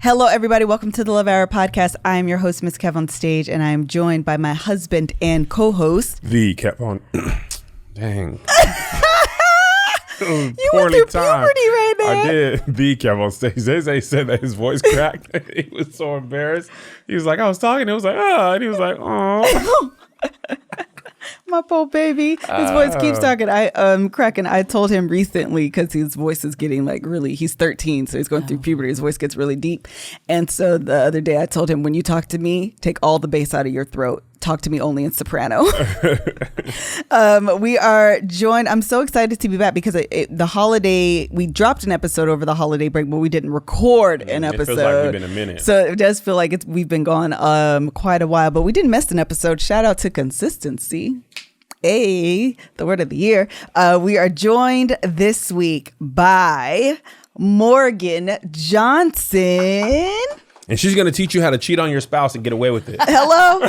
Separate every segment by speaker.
Speaker 1: Hello, everybody. Welcome to the Love Hour podcast. I am your host, MrsKevOnStage, and I am joined by my husband and co-host,
Speaker 2: the Kev on. Dang.
Speaker 1: You went through puberty right now.
Speaker 2: I did. The Kev on stage. Zay said that his voice cracked. He was so embarrassed. He was like, I was talking. It was like, oh. And he was like, oh.
Speaker 1: My poor baby. His voice keeps talking. Cracking. I told him recently, because his voice is getting he's 13, so he's going through puberty. His voice gets really deep. And so the other day I told him, when you talk to me, take all the bass out of your throat. Talk to me only in soprano. We are joined. I'm so excited to be back because the holiday, we dropped an episode over the holiday break, but we didn't record an episode. It feels like
Speaker 2: we've been a minute.
Speaker 1: So it does feel like we've been gone quite a while, but we didn't miss an episode. Shout out to consistency. The word of the year. We are joined this week by Morgan Johnson.
Speaker 2: And she's going to teach you how to cheat on your spouse and get away with it.
Speaker 1: Hello.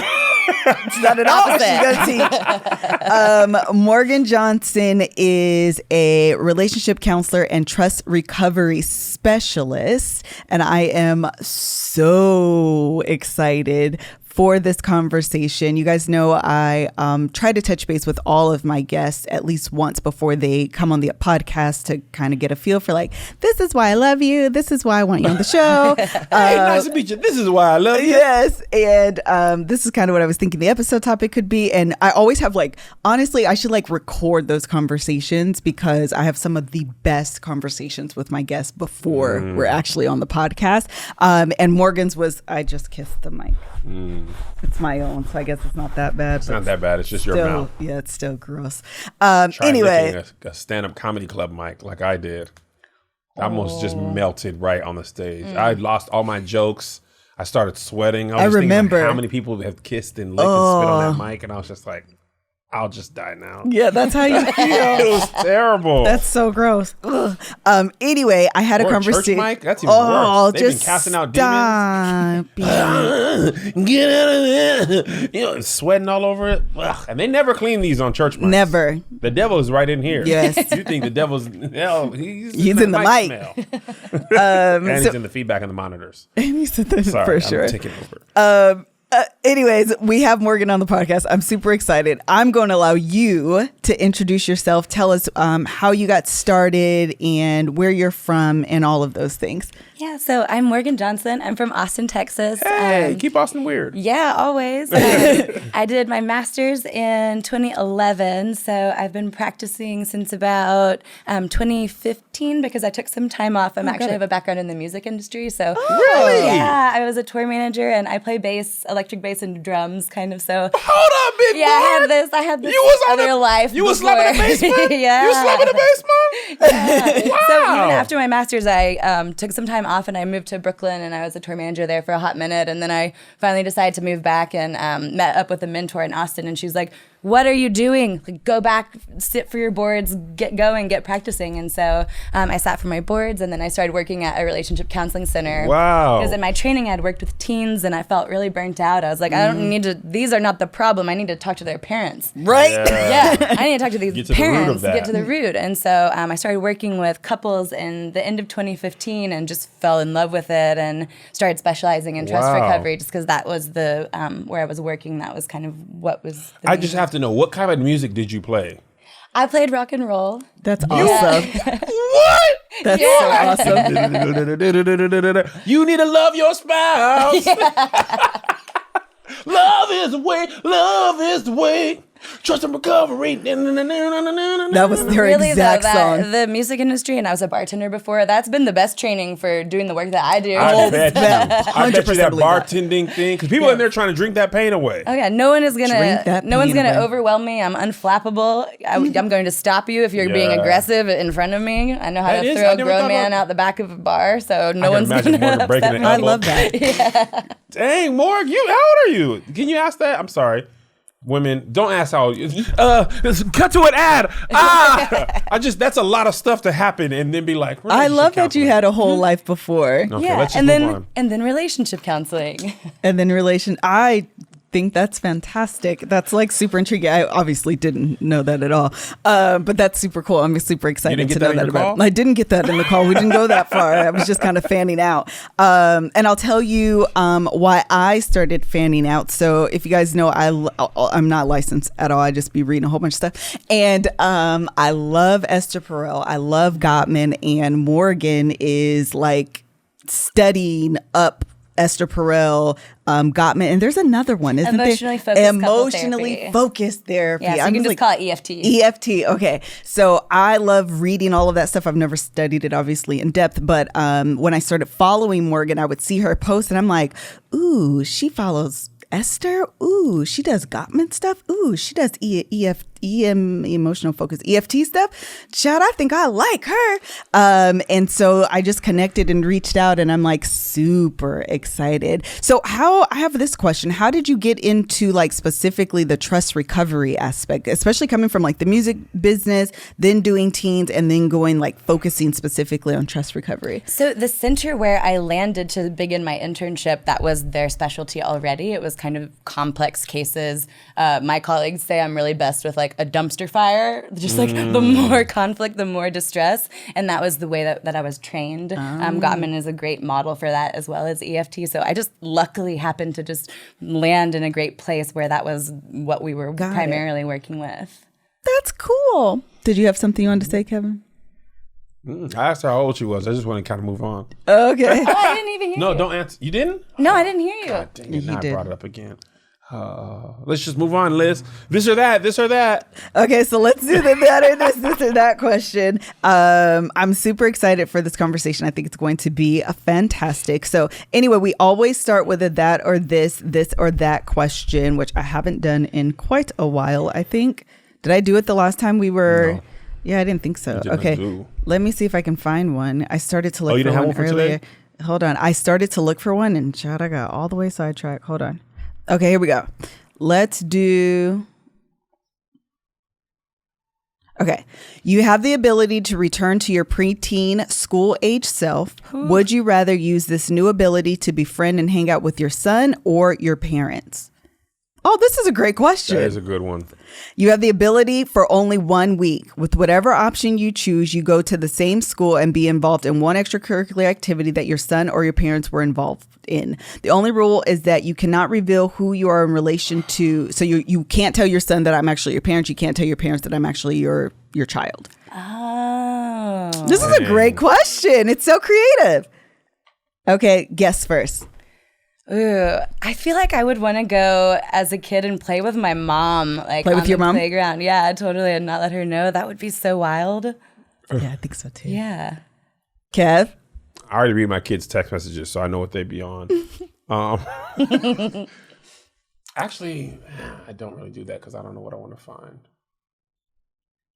Speaker 1: It's not an opposite. She's gonna teach. Morgan Johnson is a relationship counselor and trust recovery specialist. And I am so excited for this conversation. You guys know I try to touch base with all of my guests at least once before they come on the podcast to kind of get a feel for this is why I love you. This is why I want you on the show.
Speaker 2: Hey, nice to meet you. This is why I love you.
Speaker 1: Yes. And this is kind of what I was thinking the episode topic could be. And I always have honestly, I should record those conversations because I have some of the best conversations with my guests before we're actually on the podcast. And Morgan's was, I just kissed the mic. It's my own, so I guess it's not that bad.
Speaker 2: It's not that bad. It's just your mouth.
Speaker 1: Yeah, it's still gross.
Speaker 2: Anyway, a stand-up comedy club mic like I did. I almost just melted right on the stage. I lost all my jokes. I started sweating. I was remember thinking how many people have kissed and licked and spit on that mic, and I was just like, I'll just die now.
Speaker 1: Yeah, that's how you feel.
Speaker 2: It was terrible.
Speaker 1: That's so gross. Anyway, I had a conversation.
Speaker 2: Church mic? That's even worse. They've been casting out demons. Get out of there. Sweating all over it. Ugh. And they never clean these on church mics.
Speaker 1: Never.
Speaker 2: The devil is right in here.
Speaker 1: Yes.
Speaker 2: You think the devil's he's
Speaker 1: in the mic.
Speaker 2: Smell. And he's in the feedback on the monitors.
Speaker 1: He's in the,
Speaker 2: Sorry,
Speaker 1: for sure.
Speaker 2: I'm taking over.
Speaker 1: Anyways, we have Morgan on the podcast. I'm super excited. I'm going to allow you to introduce yourself. Tell us how you got started and where you're from and all of those things.
Speaker 3: Yeah, so I'm Morgan Johnson. I'm from Austin, Texas.
Speaker 2: Hey, keep Austin weird.
Speaker 3: Yeah, always. I did my master's in 2011, so I've been practicing since about 2015 because I took some time off. I have a background in the music industry, so
Speaker 2: really,
Speaker 3: yeah, I was a tour manager and I play bass, electric bass, and drums, kind of. So
Speaker 2: hold up, big boy.
Speaker 3: I had this other life.
Speaker 2: You was slapping the bass, man?
Speaker 3: Yeah,
Speaker 2: you slapping the bass, man?
Speaker 3: Yeah.
Speaker 2: Wow.
Speaker 3: So even after my master's, I took some time off and I moved to Brooklyn and I was a tour manager there for a hot minute. And then I finally decided to move back and met up with a mentor in Austin. And she's like, what are you doing? Go back, sit for your boards, get going, get practicing. And so I sat for my boards and then I started working at a relationship counseling center.
Speaker 2: Wow.
Speaker 3: Because in my training, I'd worked with teens and I felt really burnt out. I was like, I don't need to, these are not the problem. I need to talk to their parents.
Speaker 1: Right?
Speaker 3: Yeah. I need to talk to these parents,
Speaker 2: get
Speaker 3: to the root. And so I started working with couples in the end of 2015 and just fell in love with it and started specializing in trust recovery just because that was the, where I was working. That was kind of what was the
Speaker 2: I just have to know, what kind of music did you play?
Speaker 3: I played rock and roll.
Speaker 1: That's awesome.
Speaker 2: What?
Speaker 1: That's so awesome.
Speaker 2: You need to love your spouse. Love is the way. Love is the way. Trust and recovery.
Speaker 1: That was their exact song.
Speaker 3: The music industry, and I was a bartender before. That's been the best training for doing the work that I do.
Speaker 2: I bet you that
Speaker 1: 100%
Speaker 2: bartending thing, because people in there trying to drink that pain away.
Speaker 3: Oh yeah, no one's gonna overwhelm me. I'm unflappable. I'm going to stop you if you're being aggressive in front of me. I know how to throw a grown man out the back of a bar, so no one's gonna
Speaker 2: breaking an elbow.
Speaker 1: I love that.
Speaker 2: Yeah. Dang, Morg, how old are you? Can you ask that? I'm sorry. Women, don't ask how. Cut to an ad. That's a lot of stuff to happen, and then be like.
Speaker 1: I love that you had a whole life before.
Speaker 2: Okay,
Speaker 3: yeah,
Speaker 2: let's just
Speaker 3: and
Speaker 2: move
Speaker 3: then
Speaker 2: on.
Speaker 3: and then relationship counseling.
Speaker 1: And then I think that's fantastic. That's like super intriguing. I obviously didn't know that at all, but that's super cool. I'm super excited to know that about it. I didn't get that in the call. We didn't go that far. I was just kind of fanning out. And I'll tell you why I started fanning out. So if you guys know, I'm not licensed at all. I just be reading a whole bunch of stuff. And I love Esther Perel. I love Gottman, and Morgan is like studying up Esther Perel, Gottman, and there's another one, isn't there? Emotionally focused therapy.
Speaker 3: Yeah, so you can just call it EFT.
Speaker 1: EFT, okay. So I love reading all of that stuff. I've never studied it, obviously, in depth, but when I started following Morgan, I would see her post, and I'm like, ooh, she follows Esther. Ooh, she does Gottman stuff. Ooh, she does emotional focus, EFT stuff. Child, I think I like her. And so I just connected and reached out, and I'm like super excited. So I have this question. How did you get into like specifically the trust recovery aspect, especially coming from like the music business, then doing teens, and then going like focusing specifically on trust recovery?
Speaker 3: So the center where I landed to begin my internship, that was their specialty already. It was kind of complex cases. My colleagues say I'm really best with like a dumpster fire, just like the more conflict, the more distress. And that was the way that I was trained. Gottman is a great model for that, as well as EFT. So I just luckily happened to just land in a great place where that was what we were primarily working with.
Speaker 1: That's cool. Did you have something you wanted to say, Kevin?
Speaker 2: I asked her how old she was. I just want to kind of move on.
Speaker 1: Okay.
Speaker 3: I didn't even hear you.
Speaker 2: No, don't answer. You didn't?
Speaker 3: No, I didn't hear you.
Speaker 2: God dang it. Now I brought it up again. Let's just move on, Liz. This or that, this or that.
Speaker 1: Okay, so let's do the that or this or that question. I'm super excited for this conversation. I think it's going to be fantastic. So anyway, we always start with a that or this or that question, which I haven't done in quite a while, I think. Did I do it the last time we were... No. Yeah, I didn't think so. Okay, let me see if I can find one. I started to look for one earlier. Today? Hold on. I started to look for one, and child, I got all the way sidetracked. Hold on. Okay, here we go. Let's do... Okay. You have the ability to return to your preteen school-age self. Ooh. Would you rather use this new ability to befriend and hang out with your son or your parents? Oh, this is a great question.
Speaker 2: That is a good one.
Speaker 1: You have the ability for only 1 week. With whatever option you choose, you go to the same school and be involved in one extracurricular activity that your son or your parents were involved in. The only rule is that you cannot reveal who you are in relation to. So you can't tell your son that I'm actually your parent. You can't tell your parents that I'm actually your child.
Speaker 3: Oh.
Speaker 1: This is a great question. It's so creative. Okay, guess first.
Speaker 3: Ooh, I feel like I would want to go as a kid and play with my mom, like play with your mom? Playground. Yeah, totally, and not let her know. That would be so wild.
Speaker 1: Yeah, I think so too.
Speaker 3: Yeah.
Speaker 1: Kev?
Speaker 2: I already read my kids' text messages, so I know what they be on. Actually, I don't really do that because I don't know what I want to find.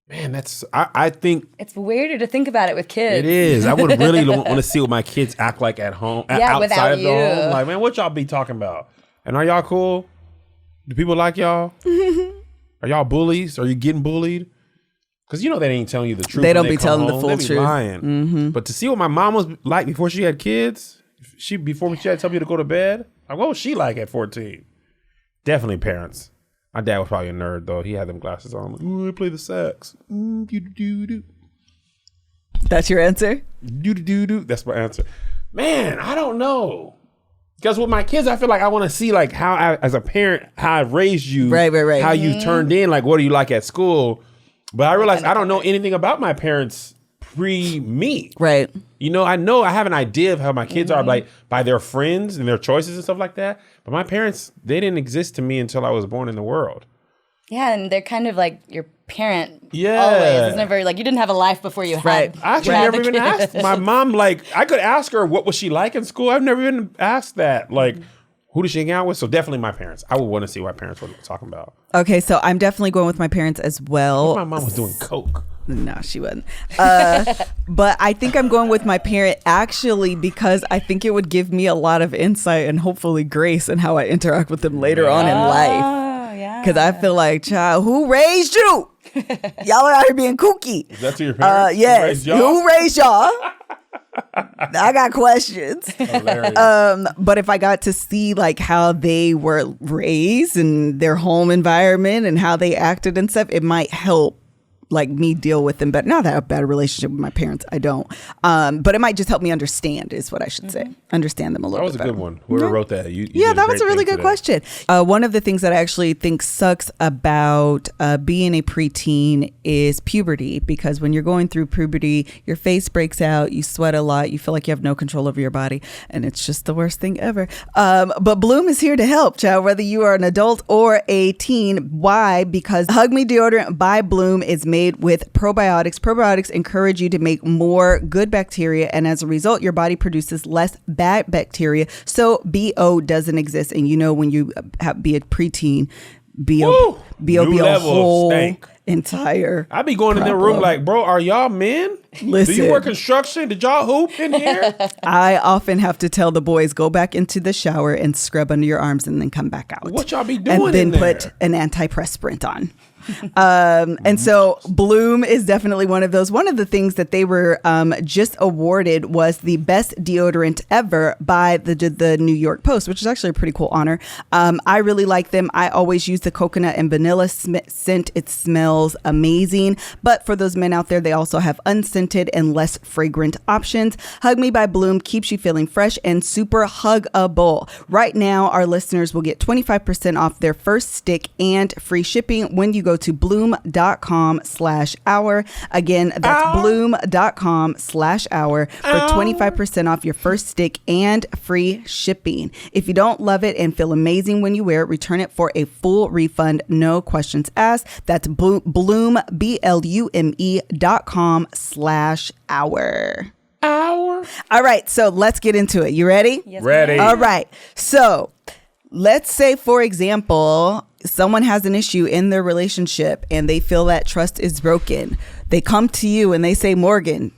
Speaker 2: Man, I think...
Speaker 3: It's weirder to think about it with kids.
Speaker 2: It is. I would really want to see what my kids act like at home, outside of the home. Like, man, what y'all be talking about? And are y'all cool? Do people like y'all? Are y'all bullies? Are you getting bullied? Because you know they ain't telling you the truth.
Speaker 1: They don't be telling the full truth.
Speaker 2: They be lying. Mm-hmm. But to see what my mom was like before she had kids, before she had to tell me to go to bed, like, what was she like at 14? Definitely parents. My dad was probably a nerd, though. He had them glasses on. Like, ooh, I play the sax.
Speaker 1: That's your answer?
Speaker 2: That's my answer. Man, I don't know. Because with my kids, I feel like I want to see like how, as a parent, how I raised you.
Speaker 1: Right.
Speaker 2: How you turned in. Like, what are you like at school? But I realized I don't know anything about my parents pre-me.
Speaker 1: Right.
Speaker 2: You know I have an idea of how my kids are, like by their friends and their choices and stuff like that. But my parents, they didn't exist to me until I was born in the world.
Speaker 3: Yeah, and they're kind of like your parent.
Speaker 2: Yeah.
Speaker 3: Always. It's never like you didn't have a life before you had.
Speaker 1: Right.
Speaker 2: I actually never even asked my mom. Like, I could ask her what was she like in school. I've never even asked that. Like, who did she hang out with? So definitely my parents. I would want to see what parents were talking about.
Speaker 1: Okay, so I'm definitely going with my parents as well.
Speaker 2: My mom was doing coke.
Speaker 1: No, she wasn't. But I think I'm going with my parent actually because I think it would give me a lot of insight and hopefully grace in how I interact with them later on in life.
Speaker 3: Yeah.
Speaker 1: Because I feel like, child, who raised you? Y'all are out here being kooky.
Speaker 2: Is that to your parents?
Speaker 1: Yes. Who raised y'all? I got questions. But if I got to see like how they were raised and their home environment and how they acted and stuff, it might help like me deal with them. But not that I have a bad relationship with my parents. I don't. But it might just help me understand is what I should say. Understand them a little bit better.
Speaker 2: That was a good one. Whoever wrote that. You
Speaker 1: that was a really good question. One of the things that I actually think sucks about being a preteen is puberty, because when you're going through puberty, your face breaks out, you sweat a lot, you feel like you have no control over your body, and it's just the worst thing ever. But Blume is here to help, child, whether you are an adult or a teen. Why? Because Hug Me deodorant by Blume is made with probiotics. Probiotics encourage you to make more good bacteria, and as a result, your body produces less bad bacteria. So BO doesn't exist. And you know, when you be a preteen, BO be a whole entire.
Speaker 2: I be going in the room like, bro, are y'all men?
Speaker 1: Listen,
Speaker 2: do you work construction? Did y'all hoop in here?
Speaker 1: I often have to tell the boys, go back into the shower and scrub under your arms and then come back out.
Speaker 2: What y'all be doing?
Speaker 1: And then put an antiperspirant on. And so Blume is definitely one of those. One of the things that they were just awarded was the best deodorant ever by the New York Post, which is actually a pretty cool honor. I really like them. I always use the coconut and vanilla scent. It smells amazing. But for those men out there, they also have unscented and less fragrant options. Hug Me by Blume keeps you feeling fresh and super huggable. Right now, our listeners will get 25% off their first stick and free shipping when you go to Blume.com/hour. Again, that's Blume.com/hour for 25% off your first stick and free shipping. If you don't love it and feel amazing when you wear it, return it for a full refund, no questions asked. That's Blume, BLUME.com/hour. All right, so let's get into it. You ready?
Speaker 3: Yes,
Speaker 2: ready.
Speaker 1: All right. So let's say, for example, someone has an issue in their relationship and they feel that trust is broken. They come to you and they say, Morgan,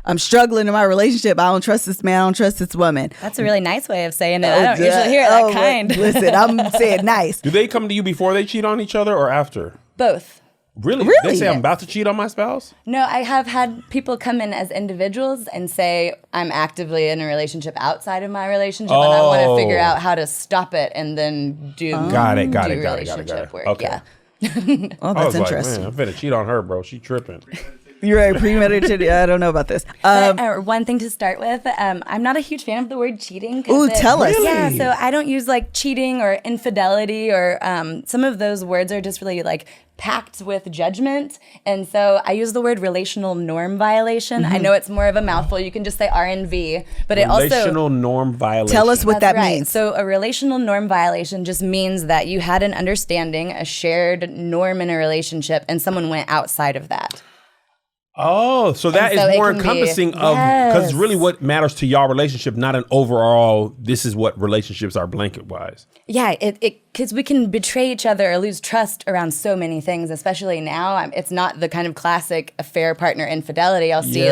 Speaker 1: I'm struggling in my relationship. I don't trust this man. I don't trust this woman.
Speaker 3: That's a really nice way of saying it. I don't usually hear that kind.
Speaker 1: Listen, I'm saying nice.
Speaker 2: Do they come to you before they cheat on each other or after?
Speaker 3: Both.
Speaker 2: Really? They say, I'm about to cheat on my spouse?
Speaker 3: No, I have had people come in as individuals and say, I'm actively in a relationship outside of my relationship and I want to figure out how to stop it and then do relationship work.
Speaker 2: Okay.
Speaker 3: Yeah.
Speaker 1: Oh, that's interesting.
Speaker 2: Like, man, I'm finna cheat on her, bro. She tripping.
Speaker 1: You're right, premeditated. I don't know about this.
Speaker 3: One thing to start with, I'm not a huge fan of the word cheating.
Speaker 1: Ooh, tell us.
Speaker 3: Yeah, so I don't use like cheating or infidelity or some of those words are just really like packed with judgment. And so I use the word relational norm violation. I know it's more of a mouthful. You can just say RNV, but it also...
Speaker 2: Relational norm violation.
Speaker 1: Tell us what that means.
Speaker 3: So a relational norm violation just means that you had an understanding, a shared norm in a relationship, and someone went outside of that.
Speaker 2: Oh, so that is more encompassing of, because really what matters to y'all relationship, not an overall, this is what relationships are blanket wise.
Speaker 3: Yeah, because we can betray each other or lose trust around so many things, especially now. It's not the kind of classic affair partner infidelity. I'll see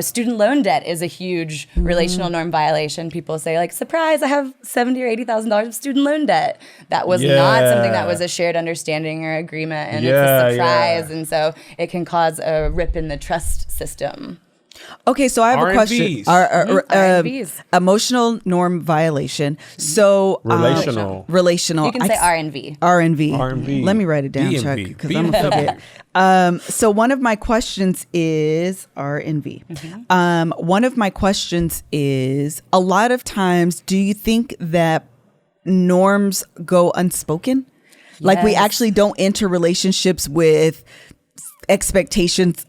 Speaker 3: student loan debt is a huge relational norm violation. People say like, surprise, I have $70,000 or $80,000 of student loan debt. That was not something that was a shared understanding or agreement, and it's a surprise. And so it can cause a rip in the trust system.
Speaker 1: Okay, so I have a question.
Speaker 3: RNVs.
Speaker 1: Emotional norm violation. So
Speaker 2: relational.
Speaker 3: You can say RNV.
Speaker 1: RNV. Let me write it down, Chuck, because I'm gonna forget. So one of my questions is RNV. One of my questions is, a lot of times, do you think that norms go unspoken? Yes. Like we actually don't enter relationships with expectations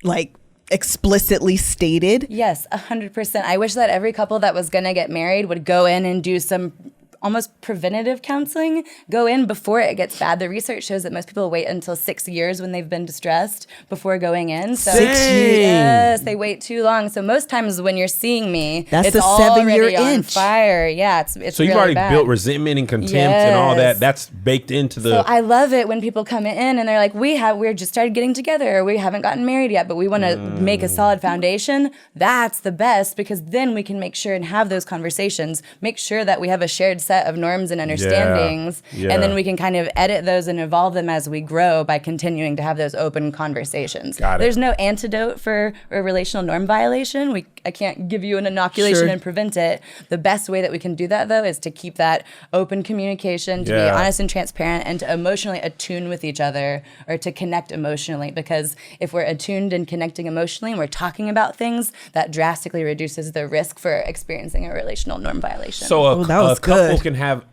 Speaker 1: like explicitly stated?
Speaker 3: Yes, 100%. I wish that every couple that was going to get married would go in and do some almost preventative counseling, go in before it gets bad. The research shows that most people wait until 6 years when they've been distressed before going in. So
Speaker 1: 6 years?
Speaker 3: Yes, they wait too long. So most times when you're seeing me,
Speaker 1: that's
Speaker 3: it's
Speaker 1: a 7-year
Speaker 3: on
Speaker 1: inch.
Speaker 3: Fire. Yeah, it's
Speaker 2: so
Speaker 3: really
Speaker 2: you've already
Speaker 3: bad.
Speaker 2: built resentment and contempt and all that. That's baked into the...
Speaker 3: So I love it when people come in and they're like, we're just started getting together, or we haven't gotten married yet, but we want to make a solid foundation. That's the best, because then we can make sure and have those conversations, make sure that we have a shared set of norms and understandings, and then we can kind of edit those and evolve them as we grow by continuing to have those open conversations. There's no antidote for a relational norm violation. I can't give you an inoculation and prevent it. The best way that we can do that, though, is to keep that open communication, to be honest and transparent, and to emotionally attune with each other, or to connect emotionally. Because if we're attuned and connecting emotionally and we're talking about things, that drastically reduces the risk for experiencing a relational norm violation.
Speaker 2: So a couple can have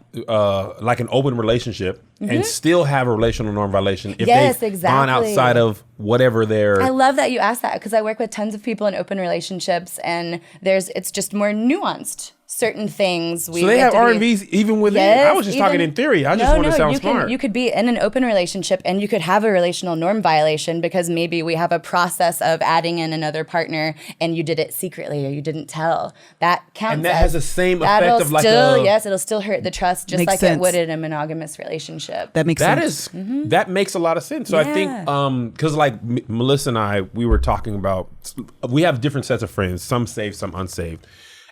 Speaker 2: like an open relationship and still have a relational norm violation if they've gone outside of whatever they're...
Speaker 3: I love that you asked that, because I work with tons of people in open relationships, and it's just more nuanced. Certain things
Speaker 2: so they have R&Vs even within. I was just talking in theory. I just want to sound smart.
Speaker 3: You could be in an open relationship and you could have a relational norm violation because maybe we have a process of adding in another partner and you did it secretly or you didn't tell. That counts.
Speaker 2: And that has the same effect of like
Speaker 3: it'll still hurt the trust just like it would in a monogamous relationship.
Speaker 1: That makes sense.
Speaker 2: That makes a lot of sense. So I think because like Melissa and I, we were talking about, we have different sets of friends, some saved, some unsaved.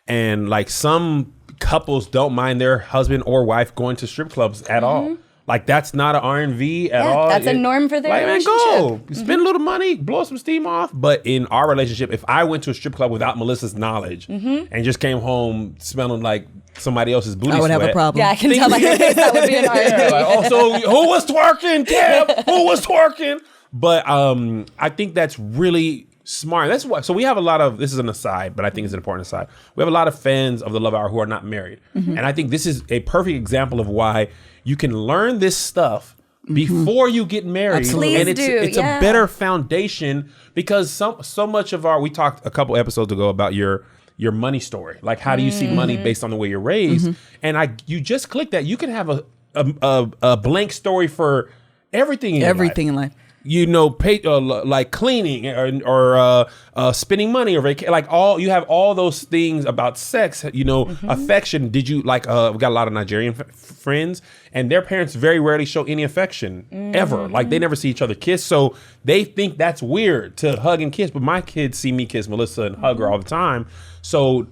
Speaker 2: And like some couples don't mind their husband or wife going to strip clubs at all. Like that's not an R&V at all.
Speaker 3: That's a norm for their relationship.
Speaker 2: Man, go spend a little money, blow some steam off. But in our relationship, if I went to a strip club without Melissa's knowledge and just came home smelling like somebody else's booty
Speaker 1: I would
Speaker 2: sweat,
Speaker 1: have a problem.
Speaker 3: Yeah, I can tell by your face that would be an R&V.
Speaker 2: Also, who was twerking, Kev? Who was twerking? But I think that's really smart. That's why. So we have a lot of, this is an aside, but I think it's an important aside. We have a lot of fans of the Love Hour who are not married. And I think this is a perfect example of why you can learn this stuff before you get married.
Speaker 1: Absolutely.
Speaker 2: And it's a better foundation because so much of we talked a couple episodes ago about your money story. Like how do you see money based on the way you're raised? And you just click that. You can have a blank story for everything in life. You know, pay like cleaning or spending money or like you have all those things about sex. You know, affection. Did you like? We got a lot of Nigerian friends, and their parents very rarely show any affection ever. Like they never see each other kiss, so they think that's weird to hug and kiss. But my kids see me kiss Melissa and hug her all the time. So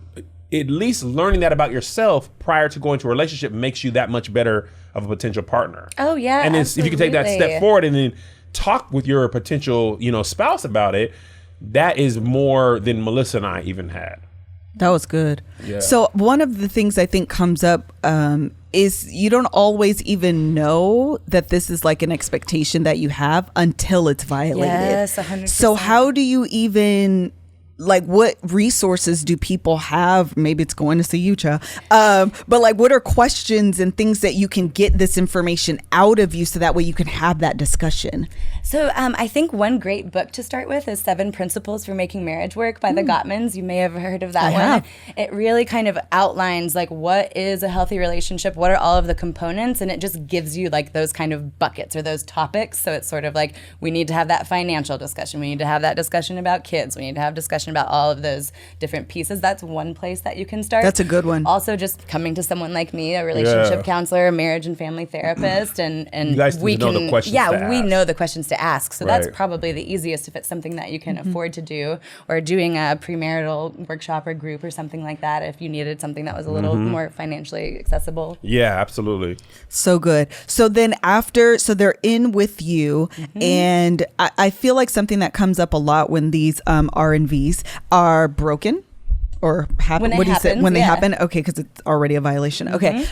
Speaker 2: at least learning that about yourself prior to going to a relationship makes you that much better of a potential partner.
Speaker 3: Oh yeah,
Speaker 2: and then if you can take that step forward and then talk with your potential, spouse about it, that is more than Melissa and I even had.
Speaker 1: That was good.
Speaker 2: Yeah.
Speaker 1: So one of the things I think comes up is you don't always even know that this is like an expectation that you have until it's violated.
Speaker 3: Yes, 100%.
Speaker 1: So how do you even... like what resources do people have? Maybe it's going to see you, Cha. But like what are questions and things that you can get this information out of you so that way you can have that discussion?
Speaker 3: So I think one great book to start with is 7 Principles for Making Marriage Work by the Gottmans. You may have heard of that one. It really kind of outlines like what is a healthy relationship, what are all of the components, and it just gives you like those kind of buckets or those topics. So it's sort of like we need to have that financial discussion, we need to have that discussion about kids, we need to have discussion about all of those different pieces. That's one place that you can start.
Speaker 1: That's a good one.
Speaker 3: Also just coming to someone like me, a relationship counselor, a marriage and family therapist, and
Speaker 2: you guys we know the questions to ask.
Speaker 3: We know the questions to ask. So that's probably the easiest if it's something that you can afford to do, or doing a premarital workshop or group or something like that if you needed something that was a little more financially accessible.
Speaker 2: Yeah, absolutely.
Speaker 1: So good. So then so they're in with you, and I feel like something that comes up a lot when these R&Vs are broken or happen. What do you say? When they happen? Okay, because it's already a violation. Okay.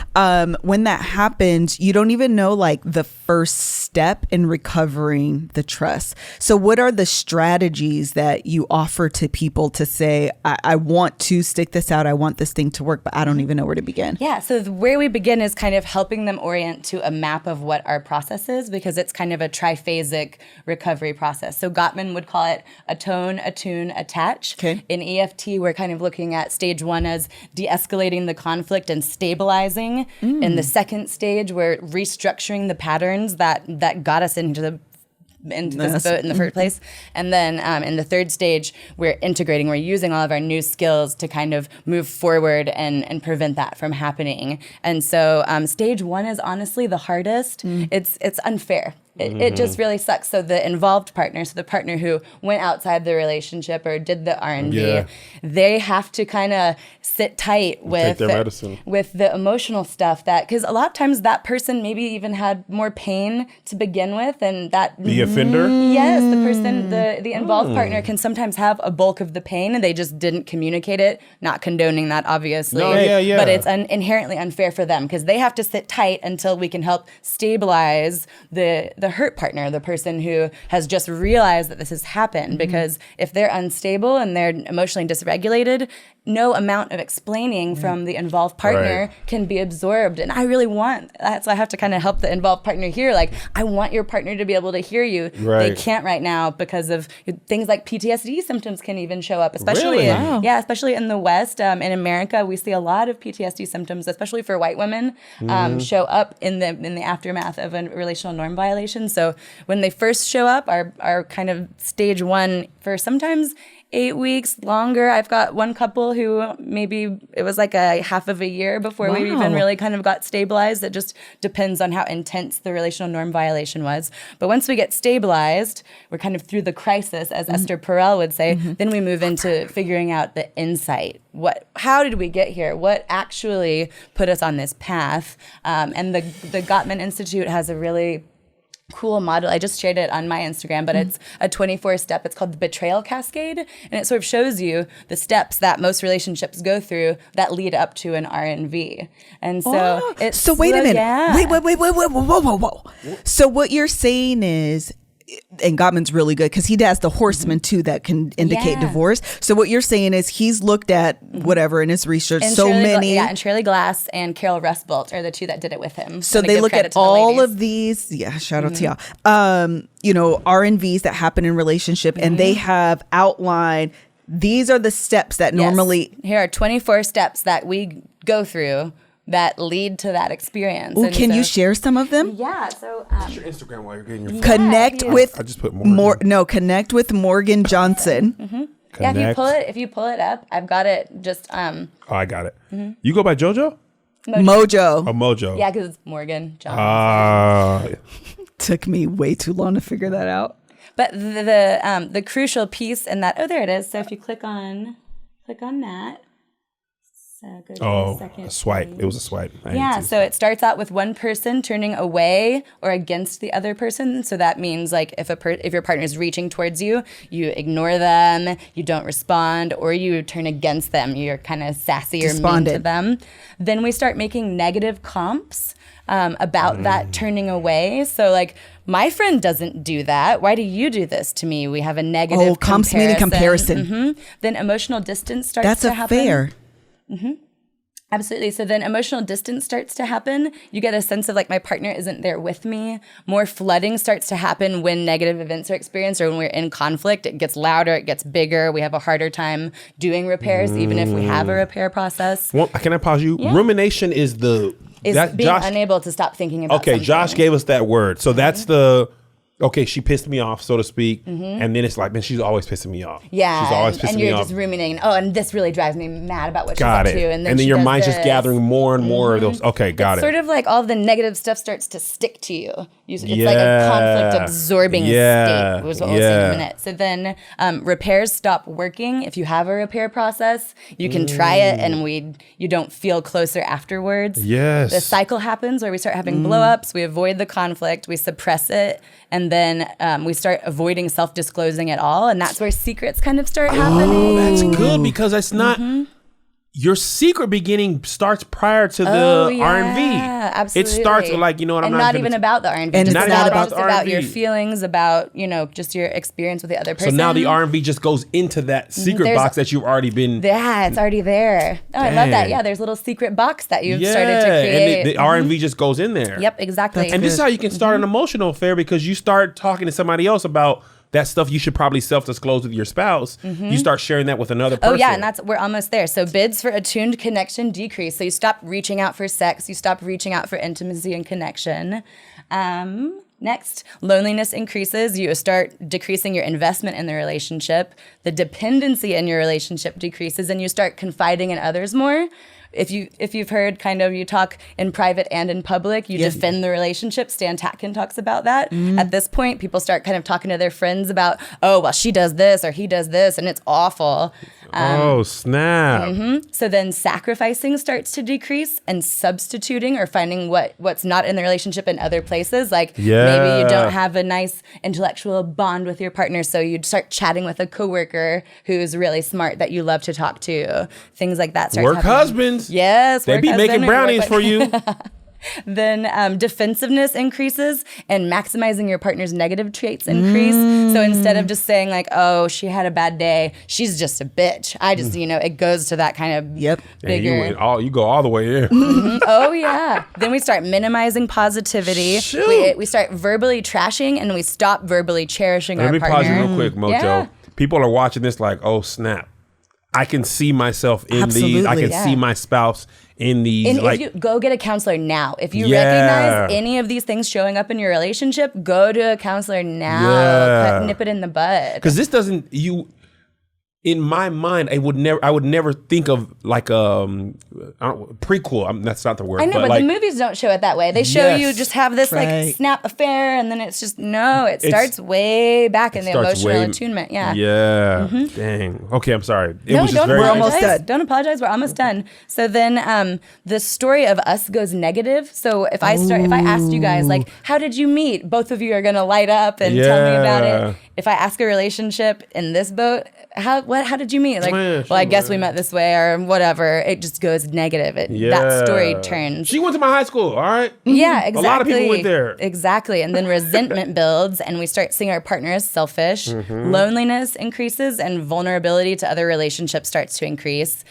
Speaker 1: When that happens, you don't even know like the first step in recovering the trust. So what are the strategies that you offer to people to say, I want to stick this out, I want this thing to work, but I don't even know where to begin?
Speaker 3: Yeah, so where we begin is kind of helping them orient to a map of what our process is, because it's kind of a triphasic recovery process. So Gottman would call it atone, attune, attach.
Speaker 1: Okay.
Speaker 3: In EFT, we're kind of looking at stage 1 as de-escalating the conflict and stabilizing. In the second stage, we're restructuring the patterns that got us into this boat in the first place. And then in the third stage, we're integrating, we're using all of our new skills to kind of move forward and prevent that from happening. And so stage 1 is honestly the hardest. It's unfair. it just really sucks. So the involved partner, so the partner who went outside the relationship or did the R&V, they have to kind of sit tight with the emotional stuff, that because a lot of times that person maybe even had more pain to begin with, and that
Speaker 2: the offender.
Speaker 3: Yes, the person, the involved partner can sometimes have a bulk of the pain, and they just didn't communicate it. Not condoning that, obviously.
Speaker 2: No,
Speaker 3: but it's inherently unfair for them because they have to sit tight until we can help stabilize the hurt partner, the person who has just realized that this has happened. Because if they're unstable and they're emotionally dysregulated, no amount of explaining from the involved partner can be absorbed. And I really want that. So I have to kind of help the involved partner here. Like, I want your partner to be able to hear you. They can't right now because of things like PTSD symptoms can even show up, especially especially in the West. In America, we see a lot of PTSD symptoms, especially for white women, show up in the aftermath of a relational norm violation. So when they first show up, are kind of stage 1 for sometimes 8 weeks, longer. I've got one couple who maybe it was like a half of a year before we even really kind of got stabilized. It just depends on how intense the relational norm violation was. But once we get stabilized, we're kind of through the crisis, as Esther Perel would say, then we move into figuring out the insight. How did we get here? What actually put us on this path? And the Gottman Institute has a really cool model. I just shared it on my Instagram, but it's a 24-step. It's called the Betrayal Cascade, and it sort of shows you the steps that most relationships go through that lead up to an R&V. And so it's
Speaker 1: so wait a minute. Whoa. So what you're saying is, and Gottman's really good because he has the horseman too that can indicate divorce. So what you're saying is he's looked at whatever in his research, and and
Speaker 3: Shirley Glass and Carol Rustbolt are the two that did it with him.
Speaker 1: So they look at all of these. Yeah, shout out to y'all. R&Vs that happen in relationship, and they have outlined these are the steps that normally.
Speaker 3: Here are 24 steps that we go through that lead to that experience.
Speaker 1: Ooh, can you share some of them?
Speaker 3: Yeah. So
Speaker 2: what's your Instagram while you're getting your
Speaker 1: connect with.
Speaker 2: I just put Morgan.
Speaker 1: Connect with Morgan Johnson.
Speaker 3: Yeah, if you pull it up, I've got it. Just
Speaker 2: I got it. You go by JoJo?
Speaker 1: MoJo.
Speaker 2: Oh, MoJo.
Speaker 3: Yeah, because it's Morgan Johnson.
Speaker 1: Took me way too long to figure that out.
Speaker 3: But the crucial piece in that. Oh, there it is. So if you click on that. So go to the second
Speaker 2: a swipe.
Speaker 3: page.
Speaker 2: It was a swipe.
Speaker 3: So it starts out with one person turning away or against the other person. So that means like if your partner is reaching towards you, you ignore them, you don't respond, or you turn against them. You're kind of sassy or mean to them. Then we start making negative comps about that turning away. So like, my friend doesn't do that. Why do you do this to me? We have a negative
Speaker 1: comps meaning comparison.
Speaker 3: Then emotional distance starts to happen.
Speaker 1: That's fair.
Speaker 3: Absolutely. So then emotional distance starts to happen. You get a sense of like, my partner isn't there with me. More flooding starts to happen when negative events are experienced or when we're in conflict. It gets louder, it gets bigger. We have a harder time doing repairs, even if we have a repair process.
Speaker 2: Well, can I pause you? Yeah. Rumination is being
Speaker 3: unable to stop thinking about something.
Speaker 2: Josh gave us that word. So that's she pissed me off, so to speak. And then it's like, man, she's always pissing me off.
Speaker 3: Yeah.
Speaker 2: She's always pissing me off.
Speaker 3: And you're just ruminating. Oh, and this really drives me mad about what she's up to.
Speaker 2: And then your mind's just gathering more and more of those. Okay, got it.
Speaker 3: Sort of like all the negative stuff starts to stick to you. It's like a conflict absorbing state, was what we'll say in a minute. So then repairs stop working. If you have a repair process, you can try it and you don't feel closer afterwards.
Speaker 2: Yes.
Speaker 3: The cycle happens where we start having blow-ups, we avoid the conflict, we suppress it, and then we start avoiding self-disclosing at all, and that's where secrets kind of start happening.
Speaker 2: Oh, that's good because it's not... Your secret beginning starts prior to the R&V.
Speaker 3: Absolutely.
Speaker 2: It starts like,
Speaker 3: not even about the R&V.
Speaker 2: And
Speaker 3: just
Speaker 2: not about the R&V.
Speaker 3: About your feelings, about, just your experience with the other person.
Speaker 2: So now the R&V just goes into that secret box that you've already been...
Speaker 3: Yeah, it's already there. Oh, I love that. Yeah, there's a little secret box that you've started to create.
Speaker 2: And the R&V just goes in there.
Speaker 3: Yep, exactly.
Speaker 2: And this is how you can start an emotional affair because you start talking to somebody else about that stuff you should probably self-disclose with your spouse. You start sharing that with another person.
Speaker 3: Oh yeah, and we're almost there. So bids for attuned connection decrease. So you stop reaching out for sex. You stop reaching out for intimacy and connection. Next, loneliness increases. You start decreasing your investment in the relationship. The dependency in your relationship decreases, and you start confiding in others more. if you've heard kind of you talk in private and in public, you defend the relationship. Stan Tatkin talks about that. At this point, people start kind of talking to their friends about, oh, well, she does this or he does this, and it's awful.
Speaker 2: Oh, snap.
Speaker 3: So then sacrificing starts to decrease, and substituting or finding what's not in the relationship in other places. Like maybe you don't have a nice intellectual bond with your partner, so you'd start chatting with a coworker who's really smart that you love to talk to. Things like that start
Speaker 2: Work
Speaker 3: happening.
Speaker 2: husbands.
Speaker 3: Yes.
Speaker 2: They be making brownies for you.
Speaker 3: Then defensiveness increases, and maximizing your partner's negative traits increase. So instead of just saying like, oh, she had a bad day, she's just a bitch. I just, it goes to that kind of bigger.
Speaker 2: And you go all the way in.
Speaker 3: Oh, yeah. Then we start minimizing positivity. We start verbally trashing, and we stop verbally cherishing our partner.
Speaker 2: Let me pause you real quick, MoJo.
Speaker 3: Yeah.
Speaker 2: People are watching this like, oh, snap. I can see myself in these. I can see my spouse in these.
Speaker 3: And if you go get a counselor now. If you recognize any of these things showing up in your relationship, go to a counselor now. Nip it in the bud.
Speaker 2: Because this doesn't, in my mind, I would never think of like prequel. That's not the word.
Speaker 3: I know, but the movies don't show it that way. They show you just have this like snap affair, and then it's just it starts way back in the emotional attunement. Yeah.
Speaker 2: Yeah. Dang. Okay, I'm sorry.
Speaker 3: We're almost done. Don't apologize. We're almost done. So then, the story of us goes negative. So if I asked you guys like, how did you meet? Both of you are gonna light up and tell me about it. If I ask a relationship in this boat, how did you meet? Like, I guess we met this way or whatever. It just goes negative. That story turns.
Speaker 2: She went to my high school, all right?
Speaker 3: Yeah, exactly.
Speaker 2: A lot of people went there.
Speaker 3: Exactly. And then resentment builds, and we start seeing our partner as selfish. Loneliness increases, and vulnerability to other relationships starts to increase.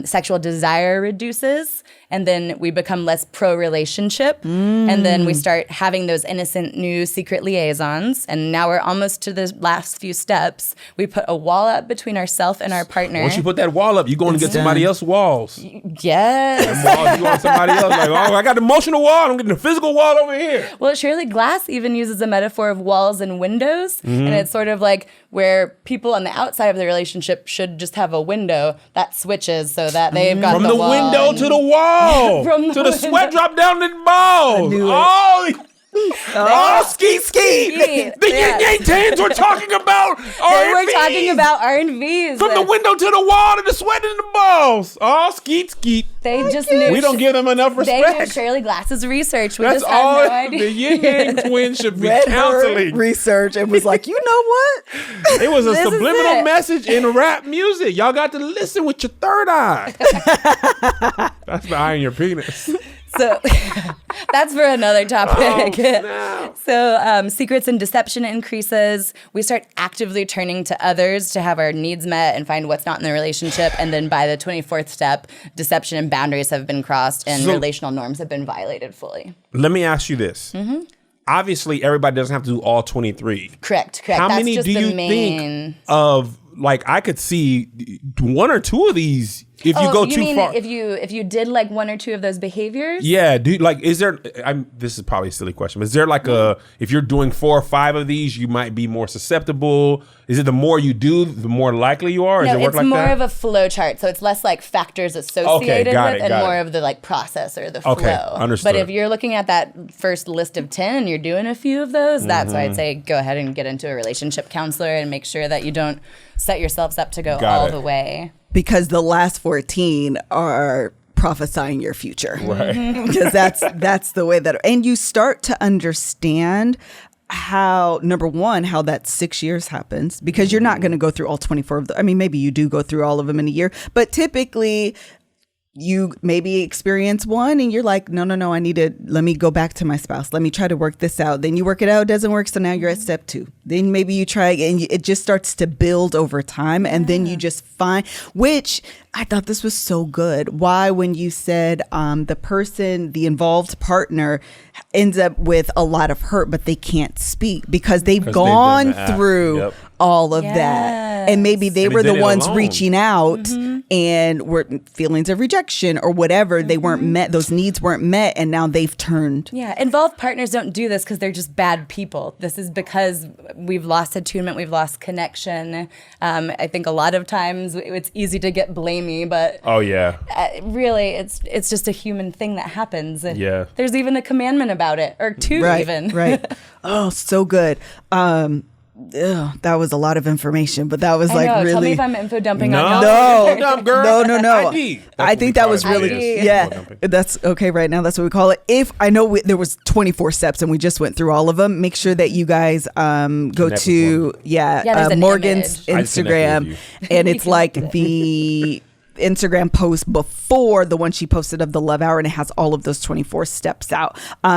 Speaker 3: Sexual desire reduces, and then we become less pro-relationship. And then we start having those innocent new secret liaisons. And now we're almost to the last few steps. We put a wall up between ourselves and our partner.
Speaker 2: Once you put that wall up, you're going to get somebody else's walls.
Speaker 3: Yes.
Speaker 2: Walls, you want somebody else. Like, oh, I got the emotional wall. I'm getting the physical wall over here.
Speaker 3: Well, Shirley Glass even uses a metaphor of walls and windows. And it's sort of like where people on the outside of the relationship should just have a window that switches so that they've got
Speaker 2: from the
Speaker 3: wall
Speaker 2: window to the wall.
Speaker 3: From
Speaker 2: the sweat drop down the balls. Oh, skeet. The yin yang tans were talking about R&Vs.
Speaker 3: They were talking about R&Vs.
Speaker 2: From the window to the wall to the sweat in the balls. Oh, skeet.
Speaker 3: They just knew.
Speaker 2: We don't give them enough respect.
Speaker 3: They knew Shirley Glass's research. We
Speaker 2: That's
Speaker 3: just all no idea.
Speaker 2: The yin yang twins should be
Speaker 1: Read
Speaker 2: counseling.
Speaker 1: her research and was like, you know what?
Speaker 2: It was a subliminal message in rap music. Y'all got to listen with your third eye. That's the eye in your penis.
Speaker 3: So that's for another topic.
Speaker 2: Oh,
Speaker 3: so secrets and deception increases. We start actively turning to others to have our needs met and find what's not in the relationship. And then by the 24th step, deception and boundaries have been crossed, and relational norms have been violated fully.
Speaker 2: Let me ask you this. Obviously, everybody doesn't have to do all 23.
Speaker 3: Correct.
Speaker 2: How
Speaker 3: That's
Speaker 2: many
Speaker 3: just
Speaker 2: do you think of? Like, I could see one or two of these if you go too far.
Speaker 3: If you did like one or two of those behaviors?
Speaker 2: Yeah, dude. Like, is there? This is probably a silly question, but is there like if you're doing 4 or 5 of these, you might be more susceptible? Is it the more you do, the more likely you are?
Speaker 3: No,
Speaker 2: does it work like
Speaker 3: more
Speaker 2: that?
Speaker 3: of a flow chart, so it's less like factors associated with, and more of the like process or the flow.
Speaker 2: Okay, understood.
Speaker 3: But if you're looking at that first list of 10 and you're doing a few of those, that's why I'd say go ahead and get into a relationship counselor and make sure that you don't set yourselves up to go all the way.
Speaker 1: Because the last 14 are prophesying your future.
Speaker 2: Right.
Speaker 1: Because that's the way that, and you start to understand how, number one, how that 6 years happens, because you're not going to go through all 24 of them. I mean, maybe you do go through all of them in a year, but typically you maybe experience one and you're like, no, let me go back to my spouse. Let me try to work this out. Then you work it out, it doesn't work. So now you're at step 2. Then maybe you try and it just starts to build over time. And then you just find, which I thought this was so good. Why, when you said the involved partner ends up with a lot of hurt, but they can't speak because they've gone through all of that. And maybe they were the ones
Speaker 2: alone.
Speaker 1: reaching out and were feelings of rejection or whatever. They weren't met. Those needs weren't met. And now they've turned.
Speaker 3: Yeah. Involved partners don't do this because they're just bad people. This is because we've lost attunement. We've lost connection. I think a lot of times it's easy to get blamey, but really it's just a human thing that happens.
Speaker 2: Yeah.
Speaker 3: There's even a commandment about it, or two even.
Speaker 1: Right. Oh, so good. That was a lot of information, but that was
Speaker 3: I know.
Speaker 1: really.
Speaker 3: Tell me if I'm info dumping on y'all.
Speaker 1: No,
Speaker 2: dumb girl.
Speaker 1: No. I think that was
Speaker 2: really
Speaker 1: that's okay right now. That's what we call it. If I know there was 24 steps and we just went through all of them, make sure that you guys go to Morgan's Instagram, and it's like the Instagram post before the one she posted of the Love Hour, and it has all of those 24 steps out.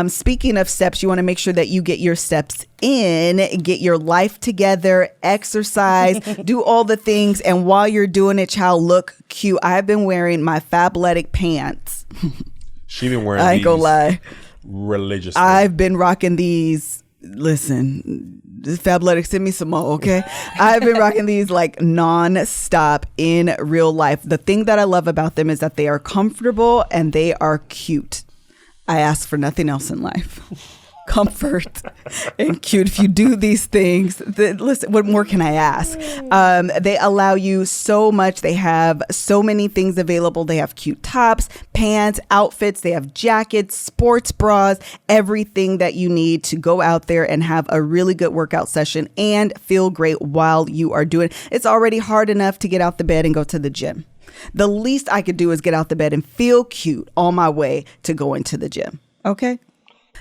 Speaker 1: Speaking of steps, you want to make sure that you get your steps in, get your life together, exercise, do all the things. And while you're doing it, child, look cute. I've been wearing my Fabletics pants.
Speaker 2: She been wearing
Speaker 1: I ain't gonna lie.
Speaker 2: Religiously.
Speaker 1: I've been rocking these. Listen, Fabletics, send me some more, okay? I've been rocking these like non-stop in real life. The thing that I love about them is that they are comfortable and they are cute. I ask for nothing else in life. Comfort and cute. If you do these things, listen, what more can I ask? They allow you so much. They have so many things available. They have cute tops, pants, outfits. They have jackets, sports bras, everything that you need to go out there and have a really good workout session and feel great while you are doing it. It's already hard enough to get out the bed and go to the gym. The least I could do is get out the bed and feel cute on my way to going to the gym. Okay?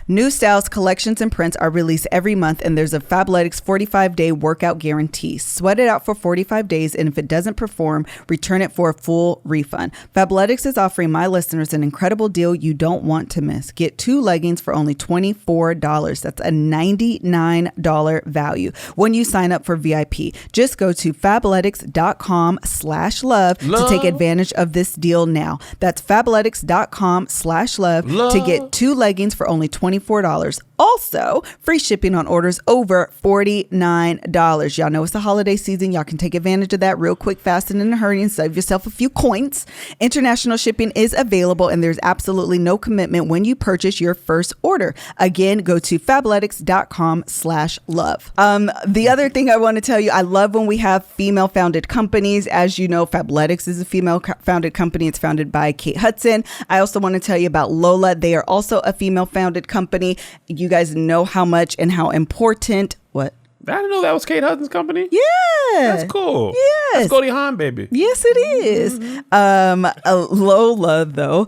Speaker 1: New styles, collections, and prints are released every month, and there's a Fabletics 45-day workout guarantee. Sweat it out for 45 days, and if it doesn't perform, return it for a full refund. Fabletics is offering my listeners an incredible deal you don't want to miss. Get 2 leggings for only $24. That's a $99 value when you sign up for VIP. Just go to fabletics.com/love to take advantage of this deal now. That's fabletics.com/love to get 2 leggings for only $24. Also, free shipping on orders over $49. Y'all know it's the holiday season. Y'all can take advantage of that real quick, fast, and in a hurry and save yourself a few coins. International shipping is available, and there's absolutely no commitment when you purchase your first order. Again, go to fabletics.com/love. The other thing I want to tell you, I love when we have female-founded companies. As you know, Fabletics is a female-founded company. It's founded by Kate Hudson. I also want to tell you about LOLA. They are also a female-founded company. You guys know how much and how important. What?
Speaker 2: I didn't know that was Kate Hudson's company.
Speaker 1: Yeah.
Speaker 2: That's cool.
Speaker 1: Yes.
Speaker 2: That's Goldie Hawn, baby.
Speaker 1: Yes, it is. LOLA, though,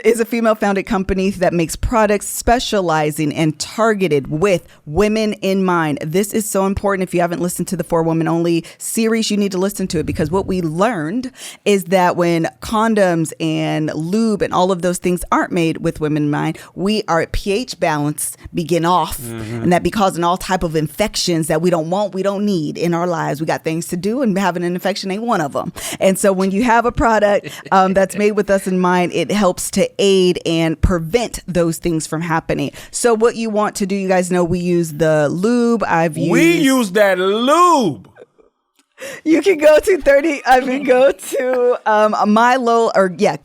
Speaker 1: is a female-founded company that makes products specializing and targeted with women in mind. This is so important. If you haven't listened to the For Women Only series, you need to listen to it, because what we learned is that when condoms and lube and all of those things aren't made with women in mind, we are at pH balance begin off, and that be causing all type of infections that we don't want, we don't need in our lives. We got things to do, and having an infection ain't one of them. And so when you have a product that's made with us in mind, it helps to aid and prevent those things from happening. So what you want to do, you guys know we use the lube.
Speaker 2: We use that lube.
Speaker 1: You can go to MyLola,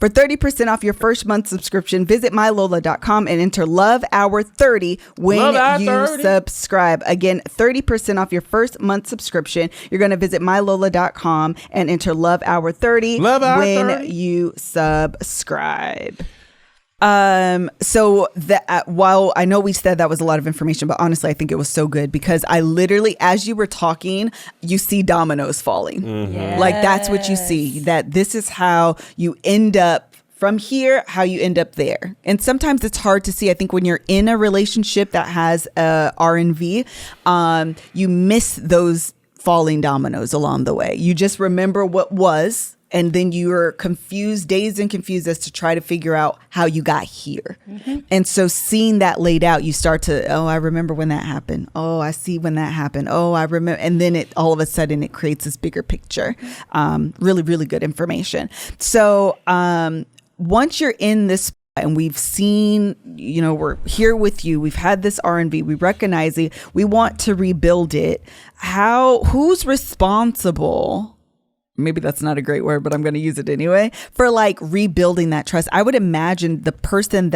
Speaker 1: for 30% off your first month subscription, visit mylola.com and enter Love Hour 30 when you subscribe. Again, 30% off your first month subscription. You're going to visit mylola.com and enter Love Hour 30 when you subscribe. So that while I know we said that was a lot of information, but honestly, I think it was so good, because I literally, as you were talking, you see dominoes falling.
Speaker 3: Yes.
Speaker 1: Like that's what you see, that this is how you end up from here, how you end up there. And sometimes it's hard to see. I think when you're in a relationship that has R&V, you miss those falling dominoes along the way. You just remember what was. And then you're confused, dazed and confused as to try to figure out how you got here. And so seeing that laid out, you start to, oh, I remember when that happened. Oh, I see when that happened. Oh, I remember. And then it all of a sudden it creates this bigger picture. Really, really good information. So once you're in this and we've seen, we're here with you. We've had this R&V. We recognize it. We want to rebuild it. Who's responsible? Maybe that's not a great word, but I'm going to use it anyway, for like rebuilding that trust. I would imagine the person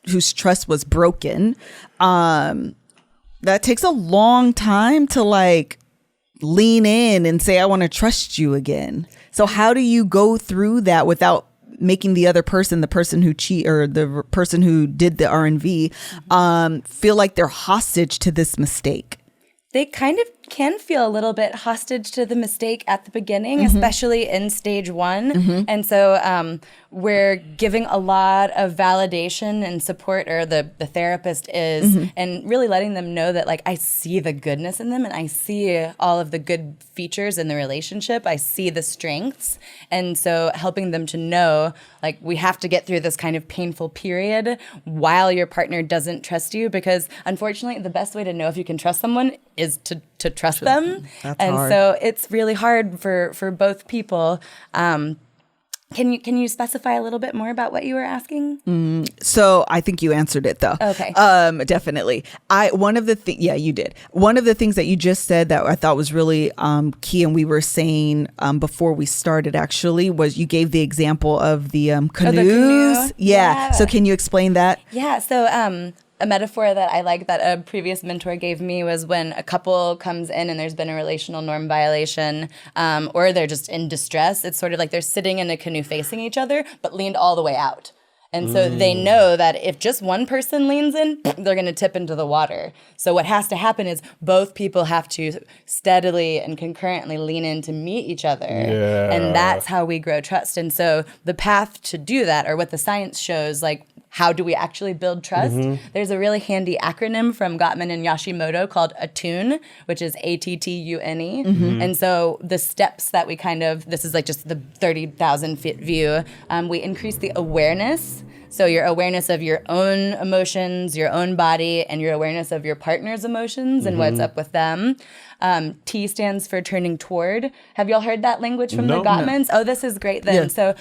Speaker 1: whose trust was broken, that takes a long time to like lean in and say, I want to trust you again. So how do you go through that without making the other person, the person who or the person who did the R&V, feel like they're hostage to this mistake?
Speaker 3: They kind of can feel a little bit hostage to the mistake at the beginning, especially in stage one. And so we're giving a lot of validation and support, or the therapist is, and really letting them know that, like, I see the goodness in them and I see all of the good features in the relationship. I see the strengths. And so helping them to know, like, we have to get through this kind of painful period while your partner doesn't trust you, because unfortunately the best way to know if you can trust someone is to trust them.
Speaker 1: That's
Speaker 3: and
Speaker 1: hard.
Speaker 3: So it's really hard for both people. Can you specify a little bit more about what you were asking?
Speaker 1: So I think you answered it though.
Speaker 3: Okay.
Speaker 1: Definitely. You did. One of the things that you just said that I thought was really key, and we were saying before we started actually, was you gave the example of the canoes.
Speaker 3: the canoe?
Speaker 1: Yeah. So can you explain that?
Speaker 3: Yeah. So a metaphor that I like that a previous mentor gave me was when a couple comes in and there's been a relational norm violation, or they're just in distress. It's sort of like they're sitting in a canoe facing each other, but leaned all the way out. And so they know that if just one person leans in, they're going to tip into the water. So what has to happen is both people have to steadily and concurrently lean in to meet each other.
Speaker 2: Yeah.
Speaker 3: And that's how we grow trust. And so the path to do that, or what the science shows, like, how do we actually build trust? There's a really handy acronym from Gottman and Yoshimoto called ATTUNE, which is ATTUNE. And so the steps that we this is like just the 30,000 feet view, we increase the awareness. So your awareness of your own emotions, your own body, and your awareness of your partner's emotions and what's up with them. T stands for turning toward. Have y'all heard that language from the Gottmans? No. Oh, this is great then. Yeah. So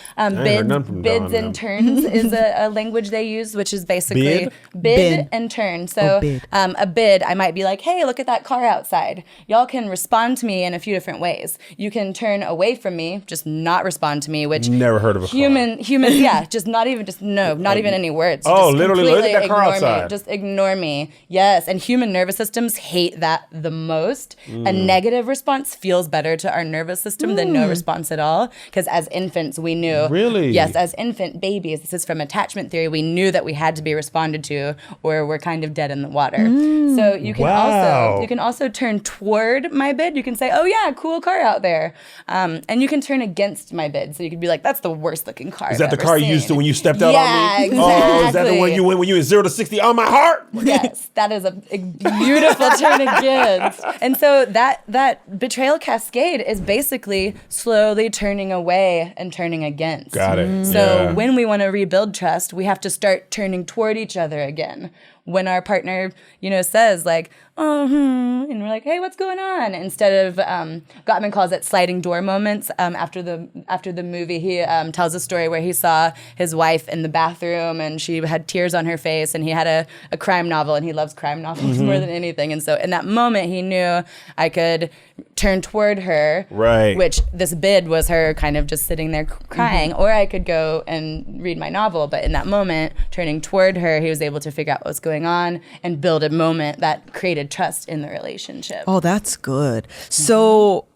Speaker 3: bids and turns is a language they use, which is basically bid and turn. So a bid, I might be like, hey, look at that car outside. Y'all can respond to me in a few different ways. You can turn away from me, just not respond to me, which
Speaker 2: never heard of a
Speaker 3: humans, yeah, just not even any words.
Speaker 2: Oh,
Speaker 3: just
Speaker 2: literally, look at that car outside.
Speaker 3: Me. Just ignore me. Yes, and human nervous systems hate that the most. A negative response feels better to our nervous system than no response at all. Because as infants, we knew.
Speaker 2: Really?
Speaker 3: Yes, as infant babies, this is from attachment theory, we knew that we had to be responded to or we're kind of dead in the water. So you can also turn toward my bid. You can say, oh yeah, cool car out there. And you can turn against my bid. So you could be like, that's the worst looking car
Speaker 2: Is that
Speaker 3: I've
Speaker 2: the
Speaker 3: ever
Speaker 2: car
Speaker 3: seen.
Speaker 2: you used to when you stepped out on me?
Speaker 3: Exactly.
Speaker 2: Oh, is that the one you went when you were 0 to 60 on my heart?
Speaker 3: Yes, that is a beautiful turn against. And so that betrayal cascade is basically slowly turning away and turning against.
Speaker 2: Got it.
Speaker 3: So when we want to rebuild trust, we have to start turning toward each other again. When our partner, says like, and we're like, hey, what's going on? Instead of, Gottman calls it sliding door moments. After the movie, he tells a story where he saw his wife in the bathroom and she had tears on her face, and he had a crime novel, and he loves crime novels more than anything. And so in that moment, he knew I could turn toward her,
Speaker 2: right?
Speaker 3: Which this bid was her kind of just sitting there crying, or I could go and read my novel. But in that moment, turning toward her, he was able to figure out what was going on and build a moment that created trust in the relationship.
Speaker 1: Oh, that's good. So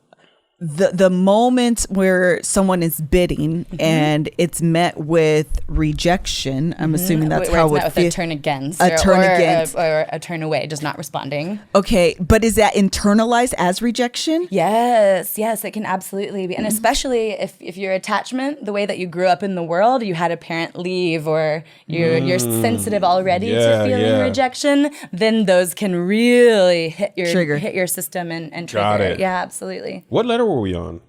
Speaker 1: the moment where someone is bidding and it's met with rejection, I'm assuming that's how it would feel.
Speaker 3: A turn against.
Speaker 1: A turn against.
Speaker 3: Or a turn away, just not responding.
Speaker 1: Okay, but is that internalized as rejection?
Speaker 3: Yes, it can absolutely be. And especially if your attachment, the way that you grew up in the world, you had a parent leave, or you're sensitive already to feeling rejection, then those can really hit your system and trigger.
Speaker 2: Got it.
Speaker 3: Yeah, absolutely.
Speaker 2: What letter were we on?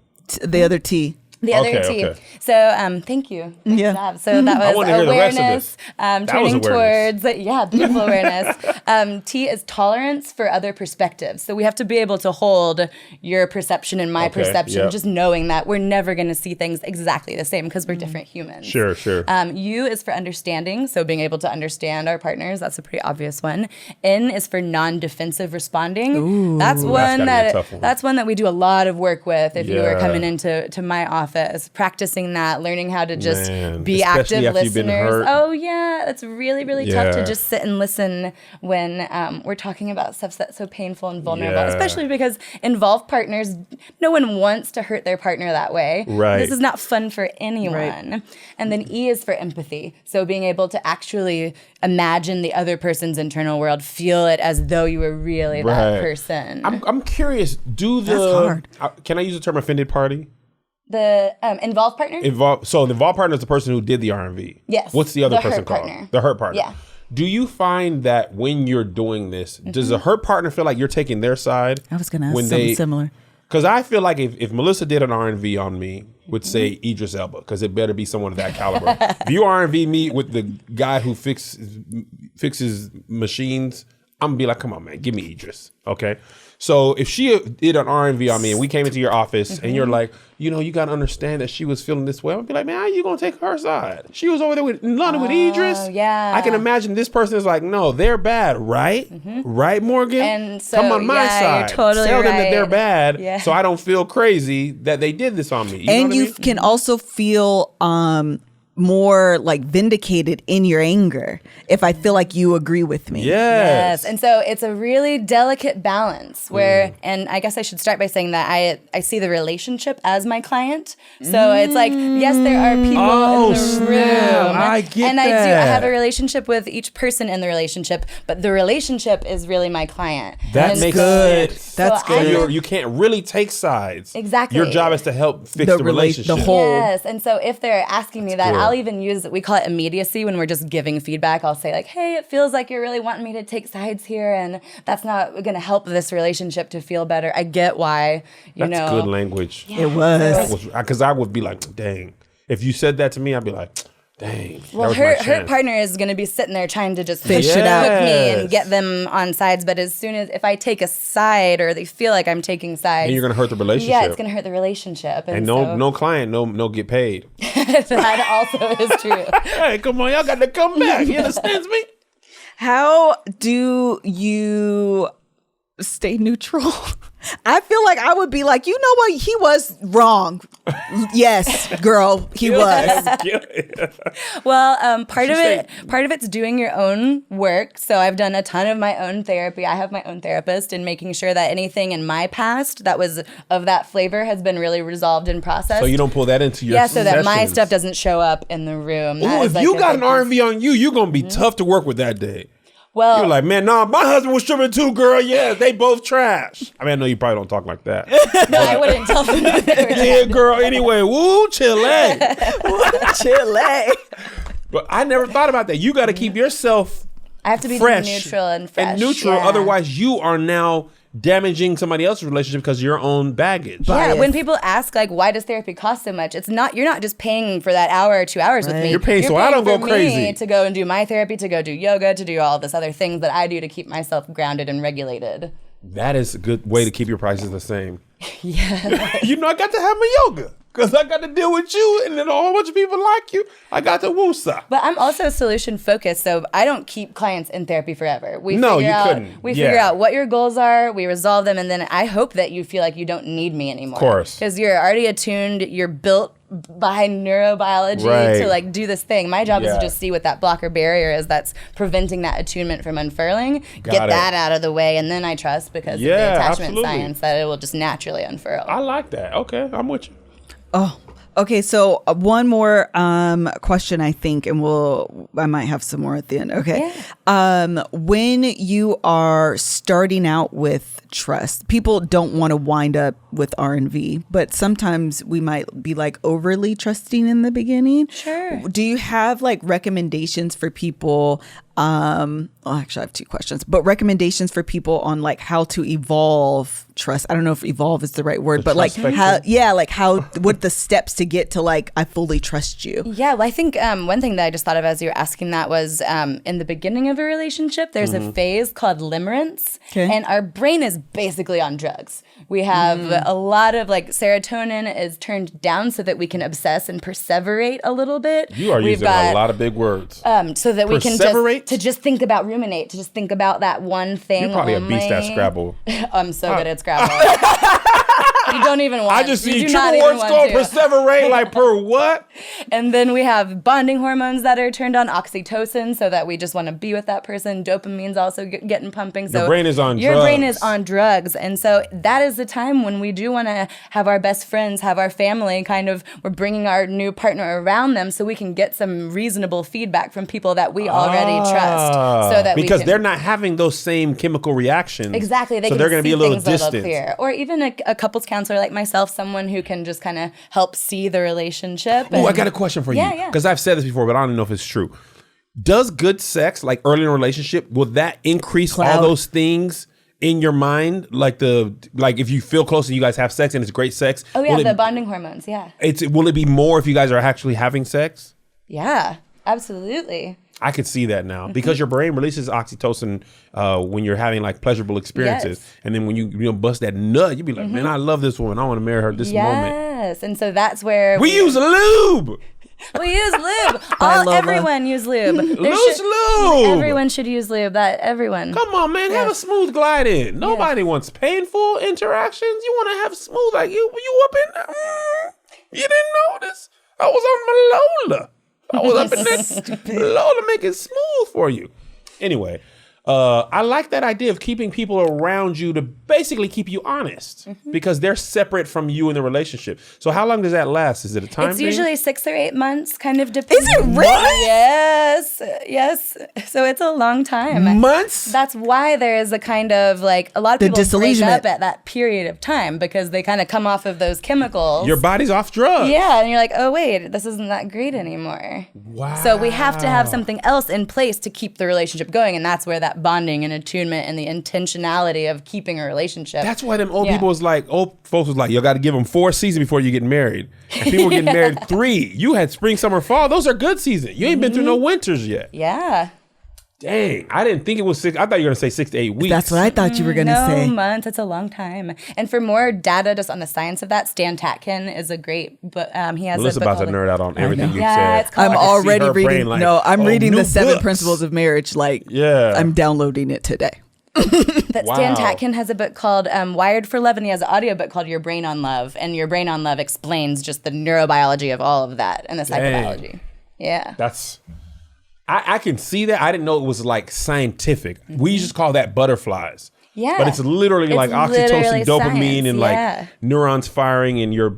Speaker 1: The other T.
Speaker 3: The other T. Okay. So thank you. Nice job. So that was awareness, training towards, beautiful awareness. T is tolerance for other perspectives. So we have to be able to hold your perception and my perception, just knowing that we're never going to see things exactly the same because we're different humans.
Speaker 2: Sure.
Speaker 3: U is for understanding. So being able to understand our partners, that's a pretty obvious one. N is for non-defensive responding.
Speaker 1: Ooh,
Speaker 3: that's one that we do a lot of work with if you are coming into my office. Practicing that, learning how to just be active listeners. Oh yeah, that's really, really tough to just sit and listen when we're talking about stuff that's so painful and vulnerable, especially because involved partners, no one wants to hurt their partner that way.
Speaker 2: Right.
Speaker 3: This is not fun for anyone. Right. And then E is for empathy. So being able to actually imagine the other person's internal world, feel it as though you were really that person.
Speaker 2: I'm curious,
Speaker 1: that's hard.
Speaker 2: Can I use the term offended party?
Speaker 3: The involved partner?
Speaker 2: So the involved partner is the person who did the R&V.
Speaker 3: Yes.
Speaker 2: What's the other person called?
Speaker 3: Partner.
Speaker 2: The hurt partner.
Speaker 3: Yeah.
Speaker 2: Do you find that when you're doing this, does the hurt partner feel like you're taking their side?
Speaker 1: I was going to ask something similar.
Speaker 2: Because I feel like if Melissa did an R&V on me, would say Idris Elba, because it better be someone of that caliber. If you R&V me with the guy who fixes machines, I'm going to be like, come on, man, give me Idris, okay? So if she did an R&V on me and we came into your office and you're like, you got to understand that she was feeling this way, I'm going to be like, man, how you going to take her side? She was over there in London with Idris.
Speaker 3: Yeah.
Speaker 2: I can imagine this person is like, no, they're bad, right? Right, Morgan?
Speaker 3: And so,
Speaker 2: come on my side.
Speaker 3: You're totally
Speaker 2: Tell them
Speaker 3: right.
Speaker 2: that they're bad so I don't feel crazy that they did this on me.
Speaker 1: You can also feel more like vindicated in your anger if I feel like you agree with me.
Speaker 2: Yes.
Speaker 3: And so it's a really delicate balance where, and I guess I should start by saying that I see the relationship as my client. So it's like, yes, there are people in the room.
Speaker 2: I get
Speaker 3: and
Speaker 2: that.
Speaker 3: I have a relationship with each person in the relationship, but the relationship is really my client.
Speaker 2: That makes sense.
Speaker 1: That's good.
Speaker 2: You can't really take sides.
Speaker 3: Exactly.
Speaker 2: Your job is to help fix the relationship.
Speaker 1: The whole.
Speaker 3: Yes. And so if they're asking me that, I'll even use, we call it immediacy when we're just giving feedback. I'll say like, hey, it feels like you're really wanting me to take sides here, and that's not going to help this relationship to feel better. I get why,
Speaker 2: That's good language.
Speaker 1: Yeah. It was.
Speaker 2: Because I would be like, dang. If you said that to me, I'd be like, dang.
Speaker 3: Well, her partner is going to be sitting there trying to just fish it out with me and get them on sides. But as soon as if I take a side or they feel like I'm taking sides,
Speaker 2: then you're going to hurt the relationship.
Speaker 3: Yeah, it's going to hurt the relationship.
Speaker 2: And no client, no get paid.
Speaker 3: That also is true.
Speaker 2: Hey, come on, y'all got to come back. You understand me?
Speaker 1: How do you stay neutral? I feel like I would be like, you know what? He was wrong. Yes, girl, he was.
Speaker 3: Well, part of it's doing your own work. So I've done a ton of my own therapy. I have my own therapist, and making sure that anything in my past that was of that flavor has been really resolved and processed.
Speaker 2: So you don't pull that into your
Speaker 3: so that my stuff doesn't show up in the room.
Speaker 2: Ooh, if you got an R&V on you, you're going to be tough to work with that day.
Speaker 3: Well,
Speaker 2: you're like, man, nah, my husband was stripping too, girl. Yeah, they both trash. I mean, I know you probably don't talk like that.
Speaker 3: No, I wouldn't tell them that they were
Speaker 2: yeah, girl. Anyway, woo, Chile.
Speaker 1: Chile.
Speaker 2: But I never thought about that. You got to keep yourself
Speaker 3: I have to be
Speaker 2: fresh
Speaker 3: neutral and fresh.
Speaker 2: And neutral.
Speaker 3: Yeah.
Speaker 2: Otherwise, you are now damaging somebody else's relationship because of your own baggage.
Speaker 3: Yeah, when people ask like, why does therapy cost so much? It's not, you're not just paying for that hour or 2 hours with me.
Speaker 2: You're paying I don't go crazy.
Speaker 3: To go and do my therapy, to go do yoga, to do all this other things that I do to keep myself grounded and regulated.
Speaker 2: That is a good way to keep your prices the same.
Speaker 3: Yeah.
Speaker 2: I got to have my yoga. Because I got to deal with you, and then a whole bunch of people like you. I got to woosah.
Speaker 3: But I'm also solution focused, so I don't keep clients in therapy forever. We figure out what your goals are, we resolve them, and then I hope that you feel like you don't need me anymore.
Speaker 2: Of course.
Speaker 3: Because you're already attuned, you're built by neurobiology to like do this thing. My job is to just see what that blocker barrier is that's preventing that attunement from unfurling, get that out of the way, and then I trust because of the attachment science that it will just naturally unfurl.
Speaker 2: I like that. Okay, I'm with you.
Speaker 1: Oh, okay. So one more question, I think, and I might have some more at the end. Okay. Yeah. When you are starting out with trust, people don't want to wind up with R&V, but sometimes we might be like overly trusting in the beginning.
Speaker 3: Sure.
Speaker 1: Do you have like recommendations for people Actually, I have 2 questions, but recommendations for people on like how to evolve trust. I don't know if evolve is the right word, but like what the steps to get to like, I fully trust you.
Speaker 3: Yeah, well, I think one thing that I just thought of as you were asking that was in the beginning of a relationship, there's a phase called limerence, and our brain is basically on drugs. We have a lot of like serotonin is turned down so that we can obsess and perseverate a little bit.
Speaker 2: You are using a lot of big words.
Speaker 3: So that we can just think about ruminate, to just think about that one thing.
Speaker 2: You're probably a beast at Scrabble.
Speaker 3: I'm so good at Scrabble. You don't even want.
Speaker 2: I just see triple words called perseverate, like per what?
Speaker 3: And then we have bonding hormones that are turned on, oxytocin, so that we just want to be with that person. Dopamine's also getting pumping. So
Speaker 2: your brain is on drugs.
Speaker 3: Your brain is on drugs. And so that is the time when we do want to have our best friends, have our family, we're bringing our new partner around them so we can get some reasonable feedback from people that we already trust. So that
Speaker 2: because they're not having those same chemical reactions.
Speaker 3: Exactly.
Speaker 2: So they're going to be a little distant.
Speaker 3: Or even a couples counselor like myself, someone who can just kind of help see the relationship.
Speaker 2: Oh, I got a question for you. Because I've said this before, but I don't know if it's true. Does good sex, like early in a relationship, will that increase all those things in your mind? Like if you feel close and you guys have sex and it's great sex.
Speaker 3: Oh yeah, the bonding hormones, yeah.
Speaker 2: Will it be more if you guys are actually having sex?
Speaker 3: Yeah, absolutely.
Speaker 2: I could see that now because your brain releases oxytocin when you're having like pleasurable experiences. Yes. And then when you bust that nut, you be like, man, I love this woman. I want to marry her this moment.
Speaker 3: Yes. And so that's where
Speaker 2: we use lube.
Speaker 3: We use lube. Everyone use lube.
Speaker 2: Lube.
Speaker 3: Everyone should use lube. Everyone.
Speaker 2: Come on, man. Have a smooth glide in. Nobody wants painful interactions. You want to have smooth, like you up in there. You didn't notice? I was on my LOLA. I was up in that LOLA making smooth for you. Anyway, I like that idea of keeping people around you to basically keep you honest because they're separate from you in the relationship. So how long does that last? Is it a time thing?
Speaker 3: It's usually 6 or 8 months, kind of depending.
Speaker 1: Is it really?
Speaker 3: Yes. So it's a long time.
Speaker 2: Months?
Speaker 3: That's why there is a kind of like, a lot of people break up at that period of time because they kind of come off of those chemicals.
Speaker 2: Your body's off drugs.
Speaker 3: Yeah, and you're like, oh wait, this isn't that great anymore.
Speaker 2: Wow.
Speaker 3: So we have to have something else in place to keep the relationship going, and that's where that bonding and attunement and the intentionality of keeping a relationship.
Speaker 2: That's why them old people old folks was like, you got to give them 4 seasons before you get married. And people were getting married 3. You had spring, summer, fall. Those are good seasons. You ain't been through no winters yet.
Speaker 3: Yeah.
Speaker 2: Dang, I didn't think it was 6. I thought you were going to say 6 to 8 weeks.
Speaker 1: That's what I thought you were going to say.
Speaker 3: No months. It's a long time. And for more data just on the science of that, Stan Tatkin is a great, but he has
Speaker 2: Melissa's
Speaker 3: a book
Speaker 2: about to nerd out on everything you said.
Speaker 1: I'm already reading. I'm reading the 7
Speaker 2: books.
Speaker 1: Principles of Marriage. I'm downloading it today.
Speaker 3: Stan Tatkin has a book called Wired for Love, and he has an audiobook called Your Brain on Love. And Your Brain on Love explains just the neurobiology of all of that and the psychobiology. Yeah.
Speaker 2: That's... I can see that. I didn't know it was like scientific. We just call that butterflies.
Speaker 3: Yeah.
Speaker 2: But it's literally like oxytocin, dopamine,
Speaker 3: science.
Speaker 2: and like neurons firing in your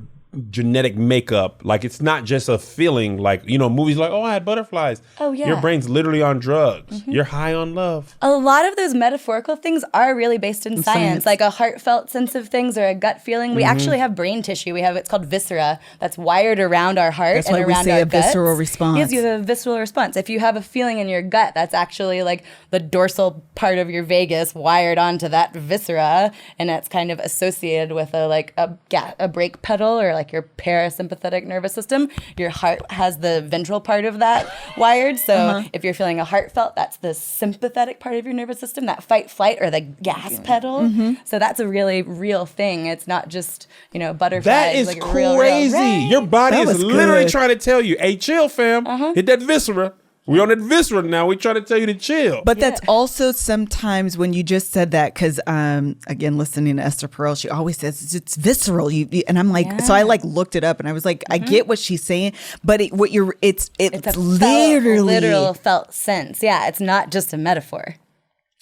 Speaker 2: genetic makeup. Like it's not just a feeling like, movies like, oh, I had butterflies.
Speaker 3: Oh, yeah.
Speaker 2: Your brain's literally on drugs. You're high on love.
Speaker 3: A lot of those metaphorical things are really based in science, like a heartfelt sense of things or a gut feeling. We actually have brain tissue. It's called viscera that's wired around our heart and around our guts.
Speaker 1: That's why we say a visceral response.
Speaker 3: Yes, you have a visceral response. If you have a feeling in your gut, that's actually like the dorsal part of your vagus wired onto that viscera, and that's kind of associated with a brake pedal or like your parasympathetic nervous system. Your heart has the ventral part of that wired. So if you're feeling a heartfelt, that's the sympathetic part of your nervous system, that fight, flight, or the gas pedal. So that's a really real thing. It's not just, butterflies.
Speaker 2: That is like crazy. Right? Your body is literally trying to tell you, hey, chill, fam. Hit that viscera. We on that viscera now. We trying to tell you to chill.
Speaker 1: But that's also sometimes when you just said that, because again, listening to Esther Perel, she always says it's visceral. And I'm like, so I looked it up, and I was like, I get what she's saying, but it's
Speaker 3: a
Speaker 1: literal
Speaker 3: felt sense. Yeah, it's not just a metaphor.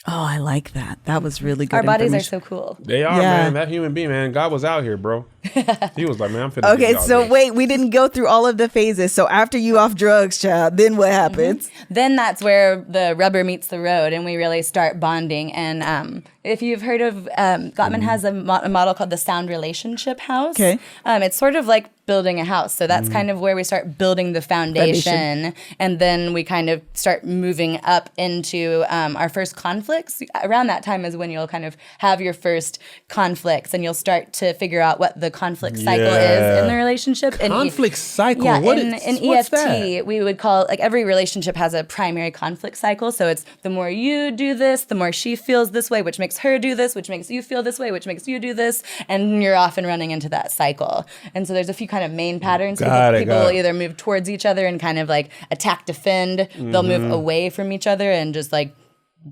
Speaker 1: Oh, I like that. That was really good.
Speaker 3: Our bodies are so cool.
Speaker 2: They are, man. That human being, man. God was out here, bro. He was like, man, I'm finna
Speaker 1: Okay, so wait, we didn't go through all of the phases. So after you off drugs, child, then what happens?
Speaker 3: Then that's where the rubber meets the road and we really start bonding. And if you've heard of, Gottman has a model called the sound relationship house.
Speaker 1: Okay.
Speaker 3: It's sort of like building a house. So that's kind of where we start building the foundation. And then we kind of start moving up into our first conflicts. Around that time is when you'll kind of have your first conflicts and you'll start to figure out what the conflict cycle is in the relationship.
Speaker 2: Conflict cycle?
Speaker 3: Yeah,
Speaker 2: what
Speaker 3: in
Speaker 2: what's
Speaker 3: EFT,
Speaker 2: that?
Speaker 3: we would call, like, every relationship has a primary conflict cycle. So it's the more you do this, the more she feels this way, which makes her do this, which makes you feel this way, which makes you do this. And you're often running into that cycle. And so there's a few kind of main patterns. People will either move towards each other and kind of like attack, defend. They'll move away from each other and just like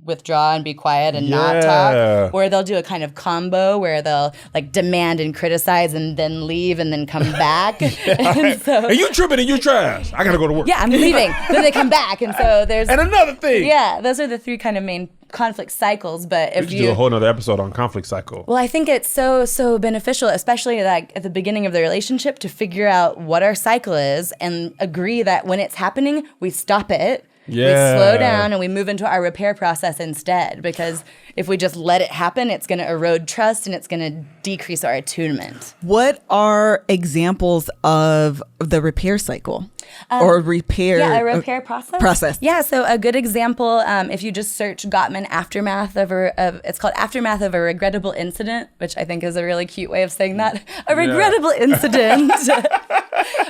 Speaker 3: withdraw and be quiet and not talk, or they'll do a kind of combo where they'll like demand and criticize and then leave and then come back. And so,
Speaker 2: Are you tripping and you trash? I gotta go to work.
Speaker 3: yeah, I'm leaving. Then they come back, and so there's
Speaker 2: And another thing.
Speaker 3: yeah, those are the three kind of main conflict cycles. But if
Speaker 2: We could do a whole nother episode on conflict cycle.
Speaker 3: well, I think it's so beneficial, especially like at the beginning of the relationship, to figure out what our cycle is and agree that when it's happening, we stop it.
Speaker 2: Yeah.
Speaker 3: We slow down and we move into our repair process instead, because if we just let it happen, it's going to erode trust and it's going to decrease our attunement.
Speaker 1: What are examples of the repair cycle or repair?
Speaker 3: Yeah, a repair process. Yeah, so a good example, if you just search Gottman aftermath of it's called Aftermath of a Regrettable Incident, which I think is a really cute way of saying that. A regrettable incident.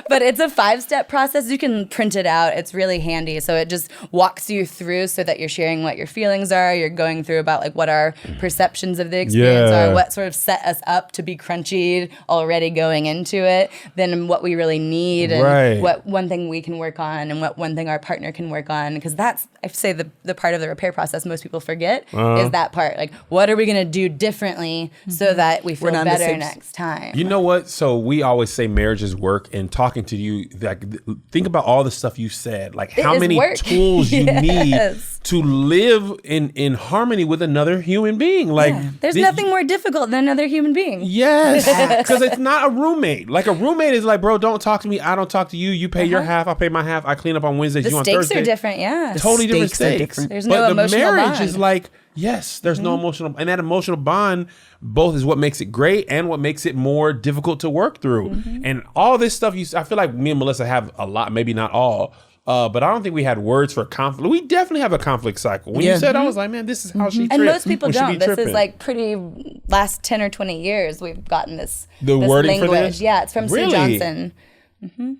Speaker 3: But it's a 5-step process. You can print it out. It's really handy. So it just walks you through so that you're sharing what your feelings are. You're going through about like what our perceptions of the experience are, what sort of set us up to be crunchy already going into it, then what we really need and what one thing we can work on and what one thing our partner can work on. Because that's, I say, the part of the repair process most people forget is that part. Like, what are we going to do differently so that we feel better next time?
Speaker 2: You know what? So we always say marriages work, and talking to you, like, think about all the stuff you said. Like, how many tools you need to live in harmony with another human being. Like,
Speaker 3: there's nothing more difficult than another human being.
Speaker 2: Yes, because it's not a roommate. Like, a roommate is like, bro, don't talk to me. I don't talk to you. You pay your half. I pay my half. I clean up on Wednesdays. You on Thursday.
Speaker 3: The stakes are different. Yeah,
Speaker 2: totally different stakes.
Speaker 3: There's no emotional bond.
Speaker 2: But the marriage is like, yes, there's no emotional, and that emotional bond both is what makes it great and what makes it more difficult to work through. And all this stuff, I feel like me and Melissa have a lot, maybe not all, but I don't think we had words for conflict. We definitely have a conflict cycle. When you said, I was like, man, this is how she trips.
Speaker 3: And most people don't. This is like pretty last 10 or 20 years we've gotten this
Speaker 2: wording
Speaker 3: language.
Speaker 2: For this?
Speaker 3: Yeah, it's from Sue Johnson.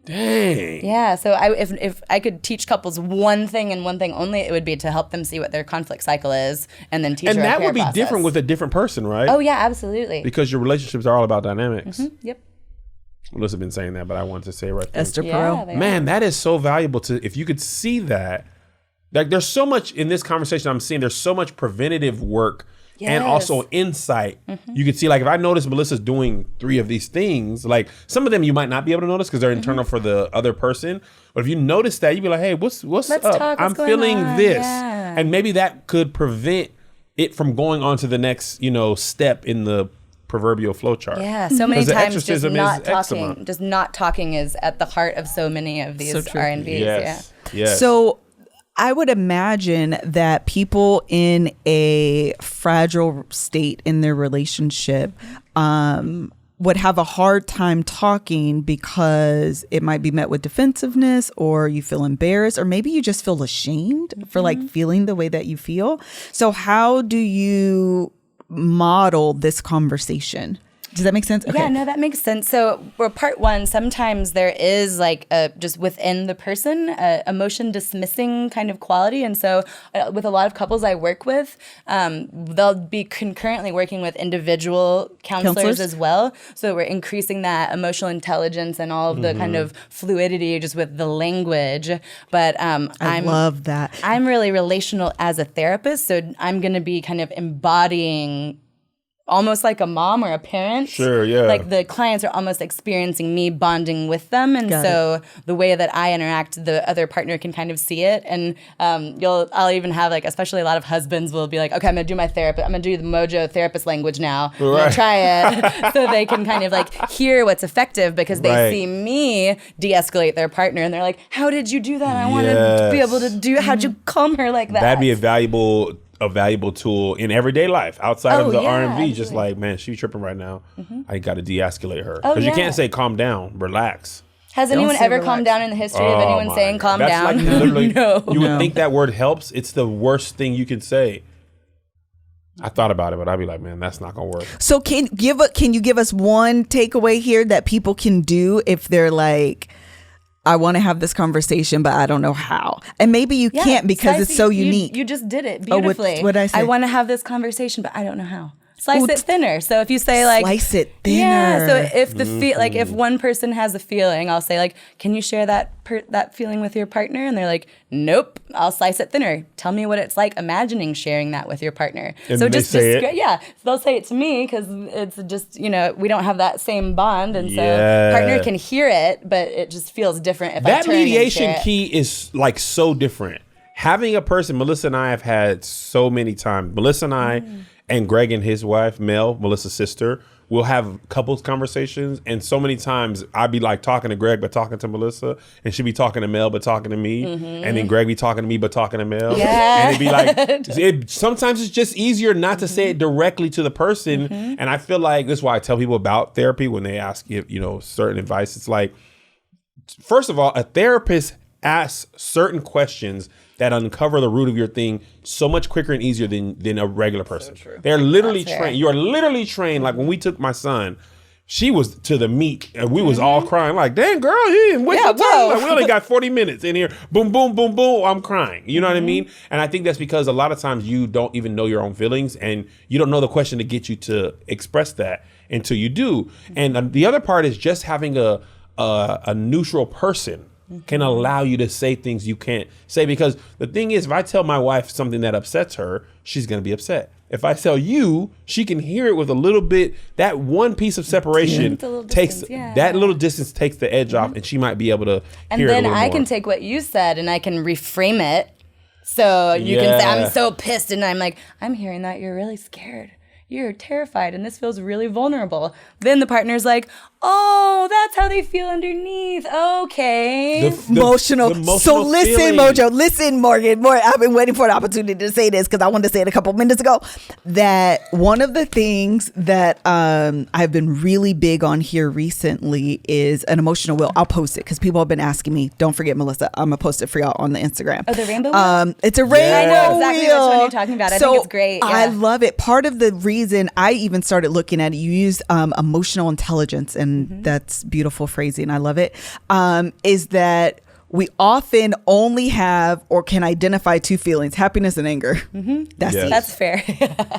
Speaker 2: Dang.
Speaker 3: Yeah, so if I could teach couples one thing and one thing only, it would be to help them see what their conflict cycle is and then teach. And that would be
Speaker 2: different with a different person, right?
Speaker 3: Oh yeah, absolutely.
Speaker 2: Because your relationships are all about dynamics.
Speaker 3: Yep.
Speaker 2: Melissa's been saying that, but I wanted to say it right there.
Speaker 1: Esther Pearl.
Speaker 2: Man, that is so valuable if you could see that. Like, there's so much in this conversation I'm seeing, there's so much preventative work and also insight. You can see, like, if I notice Melissa's doing 3 of these things, like, some of them you might not be able to notice because they're internal for the other person. But if you notice that, you'd be like, hey, what's
Speaker 3: Let's
Speaker 2: up?
Speaker 3: Talk,
Speaker 2: I'm feeling this. Yeah. And maybe that could prevent it from going on to the next, step in the proverbial flowchart.
Speaker 3: Yeah, so many times just not talking is at the heart of so many of these R&Vs.
Speaker 2: Yes.
Speaker 1: So I would imagine that people in a fragile state in their relationship would have a hard time talking because it might be met with defensiveness, or you feel embarrassed, or maybe you just feel ashamed for like feeling the way that you feel. So how do you model this conversation? Does that make sense? Okay.
Speaker 3: Yeah, no, that makes sense. So for part 1, sometimes there is like just within the person, emotion dismissing kind of quality. And so with a lot of couples I work with, they'll be concurrently working with individual counselors as well. So we're increasing that emotional intelligence and all of the kind of fluidity just with the language. But I
Speaker 1: love that.
Speaker 3: I'm really relational as a therapist. So I'm going to be kind of embodying almost like a mom or a parent.
Speaker 2: Sure, yeah.
Speaker 3: Like the clients are almost experiencing me bonding with them. And the way that I interact, the other partner can kind of see it. And I'll even have like, especially a lot of husbands will be like, okay, I'm gonna do my therapist. I'm gonna do the MoJo therapist language now. I'm gonna try it so they can kind of like hear what's effective because they see me de-escalate their partner and they're like, how did you do that? I want to be able to do, how'd you calm her like that?
Speaker 2: That'd be a valuable tool in everyday life outside of the R&V. Just like, man, she's tripping right now. I got to de-escalate her because you can't say calm down, relax.
Speaker 3: Has anyone ever calmed down in the history of anyone saying calm down?
Speaker 2: Like literally, you would think that word helps. It's the worst thing you can say. I thought about it, but I'd be like, man, that's not gonna work.
Speaker 1: So can you give us one takeaway here that people can do if they're like, I want to have this conversation, but I don't know how. And maybe you can't because it's so unique.
Speaker 3: You just did it beautifully.
Speaker 1: What'd I say?
Speaker 3: I want to have this conversation, but I don't know how. Slice it thinner. So if you say like
Speaker 1: slice it thinner.
Speaker 3: Yeah. So if if one person has a feeling, I'll say like, can you share that feeling with your partner? And they're like, nope. I'll slice it thinner. Tell me what it's like imagining sharing that with your partner.
Speaker 2: And so just describe.
Speaker 3: Yeah. So they'll say it to me because it's just we don't have that same bond, and so partner can hear it, but it just feels different if
Speaker 2: that
Speaker 3: I turn
Speaker 2: mediation
Speaker 3: and share
Speaker 2: key is like so different. Having a person, Melissa and I have had so many times. Melissa and I. And Greg and his wife, Mel, Melissa's sister, will have couples conversations. And so many times I'd be like talking to Greg, but talking to Melissa. And she'd be talking to Mel, but talking to me. And then Greg be talking to me, but talking to Mel.
Speaker 3: Yeah.
Speaker 2: And it'd be like, sometimes it's just easier not to say it directly to the person. And I feel like this is why I tell people about therapy when they ask if, certain advice. It's like, first of all, a therapist asks certain questions that uncover the root of your thing so much quicker and easier than a regular person. So they're literally trained. You are literally trained. Like when we took my son, she was to the meat, and we was all crying like, "Dang, girl, what's your time? Like, we only got 40 minutes in here. Boom, boom, boom, boom. I'm crying. You know what I mean? And I think that's because a lot of times you don't even know your own feelings, and you don't know the question to get you to express that until you do. And the other part is just having a neutral person can allow you to say things you can't say. Because the thing is, if I tell my wife something that upsets her, she's going to be upset. If I tell you, she can hear it with a little bit, that one piece of separation takes that little distance takes the edge off, and she might be able to hear it a little more.
Speaker 3: And then I can take what you said and I can reframe it. So you can say, I'm so pissed, and I'm like, I'm hearing that you're really scared. You're terrified, and this feels really vulnerable. Then the partner's like, oh, that's how they feel underneath. Okay.
Speaker 1: Emotional. So listen, feeling. MoJo, listen, Morgan. I've been waiting for an opportunity to say this because I wanted to say it a couple minutes ago. That one of the things that I've been really big on here recently is an emotional wheel. I'll post it because people have been asking me. Don't forget, Melissa, I'm going to post it for y'all on the Instagram.
Speaker 3: Oh, the rainbow wheel?
Speaker 1: It's a rainbow wheel.
Speaker 3: I know exactly which one you're talking about. I think it's great. Yeah.
Speaker 1: I love it. Part of the reason I even started looking at it, you use emotional intelligence, and that's beautiful phrasing. I love it. Is that we often only have or can identify two feelings: happiness and anger. That's it.
Speaker 3: That's fair.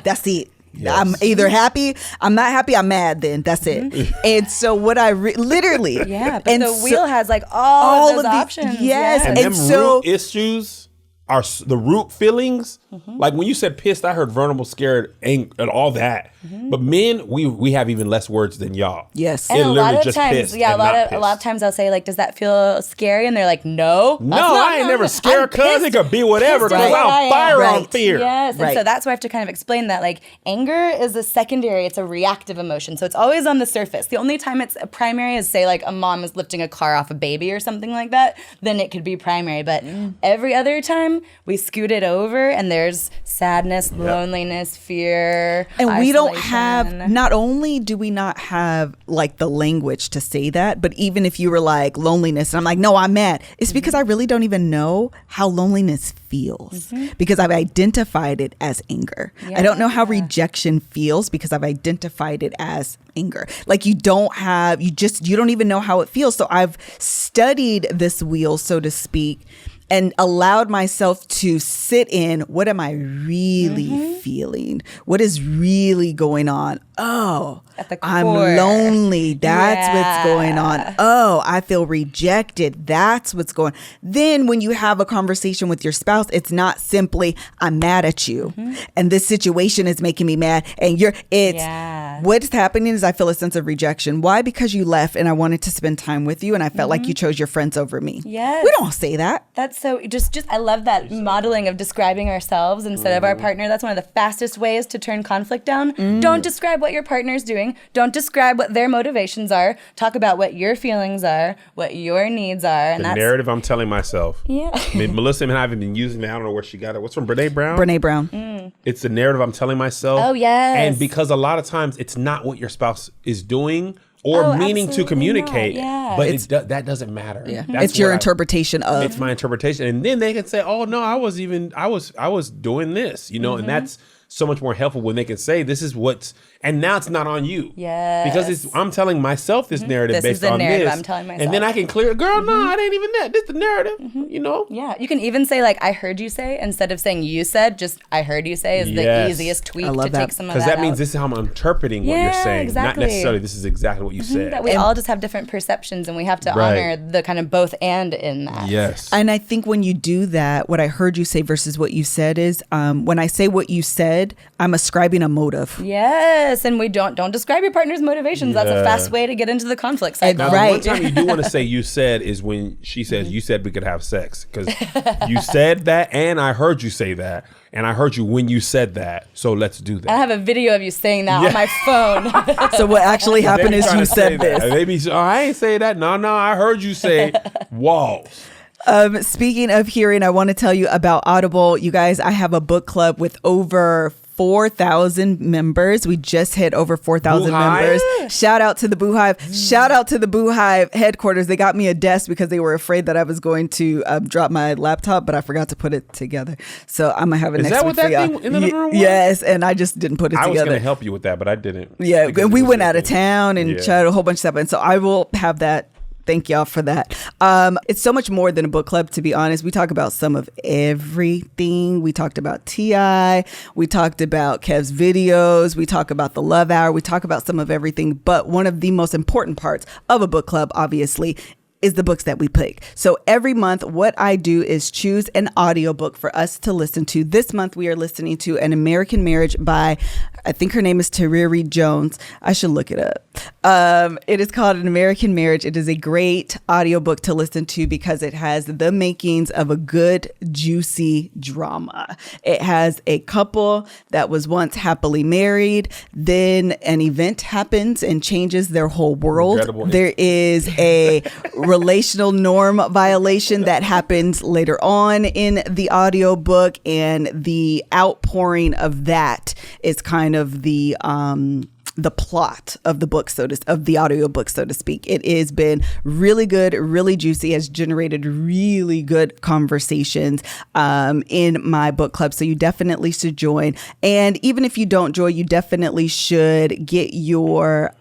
Speaker 1: That's it. Yes. I'm either happy, I'm not happy, I'm mad, then that's it. And so what I literally
Speaker 3: but the wheel has like all of those options.
Speaker 1: Yes.
Speaker 2: And them root issues are the root feelings. Like when you said pissed, I heard vulnerable, scared, angry, and all that. But men, we have even less words than y'all.
Speaker 1: Yes.
Speaker 3: And a lot of times, a lot of times I'll say like, does that feel scary? And they're like, no.
Speaker 2: I ain't never scared, cuz it could be whatever. Because I'll fire on fear.
Speaker 3: Yes. And so that's why I have to kind of explain that like anger is a secondary, it's a reactive emotion. So it's always on the surface. The only time it's a primary is say like a mom is lifting a car off a baby or something like that. Then it could be primary. But every other time we scoot it over and there's sadness, loneliness, fear,
Speaker 1: and
Speaker 3: isolation.
Speaker 1: We don't have, not only do we not have like the language to say that, but even if you were like loneliness and I'm like, no, I'm mad, it's because I really don't even know how loneliness feels because I've identified it as anger. I don't know how rejection feels because I've identified it as anger. Like you don't even know how it feels. So I've studied this wheel, so to speak. and allowed myself to sit in, what am I really feeling? What is really going on? Oh,
Speaker 3: at the core.
Speaker 1: I'm lonely. That's what's going on. Oh, I feel rejected. That's what's going on. Then when you have a conversation with your spouse, it's not simply, I'm mad at you and this situation is making me mad. And what's happening is I feel a sense of rejection. Why? Because you left and I wanted to spend time with you and I felt like you chose your friends over me.
Speaker 3: Yes.
Speaker 1: We don't say that.
Speaker 3: That's so just I love that modeling of describing ourselves instead of our partner. That's one of the fastest ways to turn conflict down. Don't describe what your partner's doing. Don't describe what their motivations are. Talk about what your feelings are, what your needs are. And
Speaker 2: the narrative I'm telling myself. Yeah. I mean, Melissa and I have been using it. I don't know where she got it. What's from Brene Brown?
Speaker 1: Brene Brown.
Speaker 2: It's the narrative I'm telling myself.
Speaker 3: Oh, yes.
Speaker 2: And because a lot of times it's not what your spouse is doing or meaning to communicate, but that doesn't matter.
Speaker 1: Yeah. It's your interpretation of.
Speaker 2: It's my interpretation. And then they can say, oh, no, I was doing this, you know, and that's so much more helpful when they can say this is what's, and now it's not on you.
Speaker 3: Yes.
Speaker 2: Because I'm telling myself this narrative
Speaker 3: this
Speaker 2: based
Speaker 3: is the
Speaker 2: on
Speaker 3: narrative
Speaker 2: this.
Speaker 3: I'm telling myself.
Speaker 2: And then I can clear it. Girl, no, it ain't even that. This is the narrative, you know?
Speaker 3: Yeah. You can even say like, I heard you say, instead of saying you said, just I heard you say is the easiest tweak to take some of that
Speaker 2: because that means this is how I'm interpreting what you're saying.
Speaker 3: Exactly.
Speaker 2: Not necessarily this is exactly what you said.
Speaker 3: That we all just have different perceptions and we have to honor the kind of both and in that.
Speaker 2: Yes.
Speaker 1: And I think when you do that, what I heard you say versus what you said is when I say what you said, I'm ascribing a motive.
Speaker 3: Yes. And we don't describe your partner's motivations. That's a fast way to get into the conflict cycle.
Speaker 2: Now, one time you do want to say you said is when she says you said we could have sex, because you said that and I heard you say that and I heard you when you said that, so let's do that.
Speaker 3: I have a video of you saying that on my phone.
Speaker 1: So what actually happened is you said this.
Speaker 2: Maybe I ain't say that. No, I heard you say walls.
Speaker 1: Speaking of hearing, I want to tell you about Audible. You guys, I have a book club with over 4,000 members. We just hit over 4,000 members. Shout out to the Boo Hive. Shout out to the Boo Hive headquarters. They got me a desk because they were afraid that I was going to drop my laptop, but I forgot to put it together. So I'm going to have it next week for y'all. Is that what that thing in the living room was? Yes, and I just didn't put it together.
Speaker 2: I was going to help you with that, but I didn't.
Speaker 1: Yeah, and we went out of town and tried a whole bunch of stuff. And so I will have that. Thank y'all for that. It's so much more than a book club, to be honest. We talk about some of everything. We talked about T.I. We talked about Kev's videos. We talk about the Love Hour. We talk about some of everything. But one of the most important parts of a book club, obviously, is the books that we pick. So every month, what I do is choose an audiobook for us to listen to. This month, we are listening to An American Marriage by, I think her name is Terry Jones. I should look it up. It is called An American Marriage. It is a great audiobook to listen to because it has the makings of a good, juicy drama. It has a couple that was once happily married. Then an event happens and changes their whole world. Incredible. There is a relational norm violation that happens later on in the audiobook, and the outpouring of that is kind of the plot of the book, of the audiobook, so to speak. It has been really good, really juicy, has generated really good conversations in my book club. So you definitely should join. And even if you don't join, you definitely should get your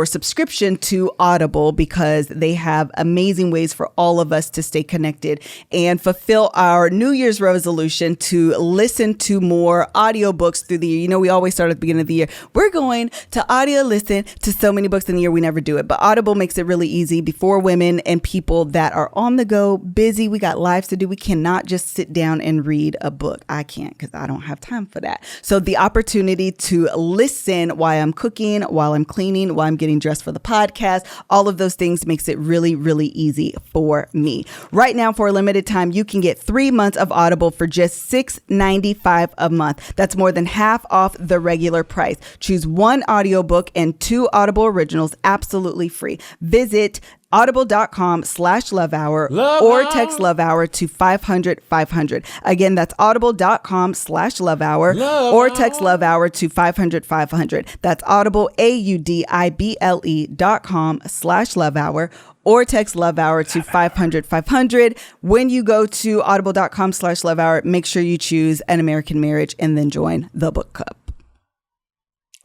Speaker 1: subscription to Audible, because they have amazing ways for all of us to stay connected and fulfill our New Year's resolution to listen to more audiobooks through the year. You know, we always start at the beginning of the year. We're going to audio listen to so many books in the year. We never do it, but Audible makes it really easy for women and people that are on the go, busy. We got lives to do. We cannot just sit down and read a book. I can't, because I don't have time for that. So the opportunity to listen while I'm cooking, while I'm cleaning, while I'm getting dressed for the podcast, all of those things makes it really, really easy for me. Right now, for a limited time, you can get 3 months of Audible for just $6.95 a month. That's more than half off the regular price. Choose one audiobook and 2 Audible Originals absolutely free. Visit audible.com/lovehour or text lovehour to 500-500. Again, that's audible.com/lovehour or text lovehour to 500-500. That's audible, audible.com/lovehour or text lovehour to 500-500. When you go to audible.com/lovehour, make sure you choose An American Marriage and then join the book club.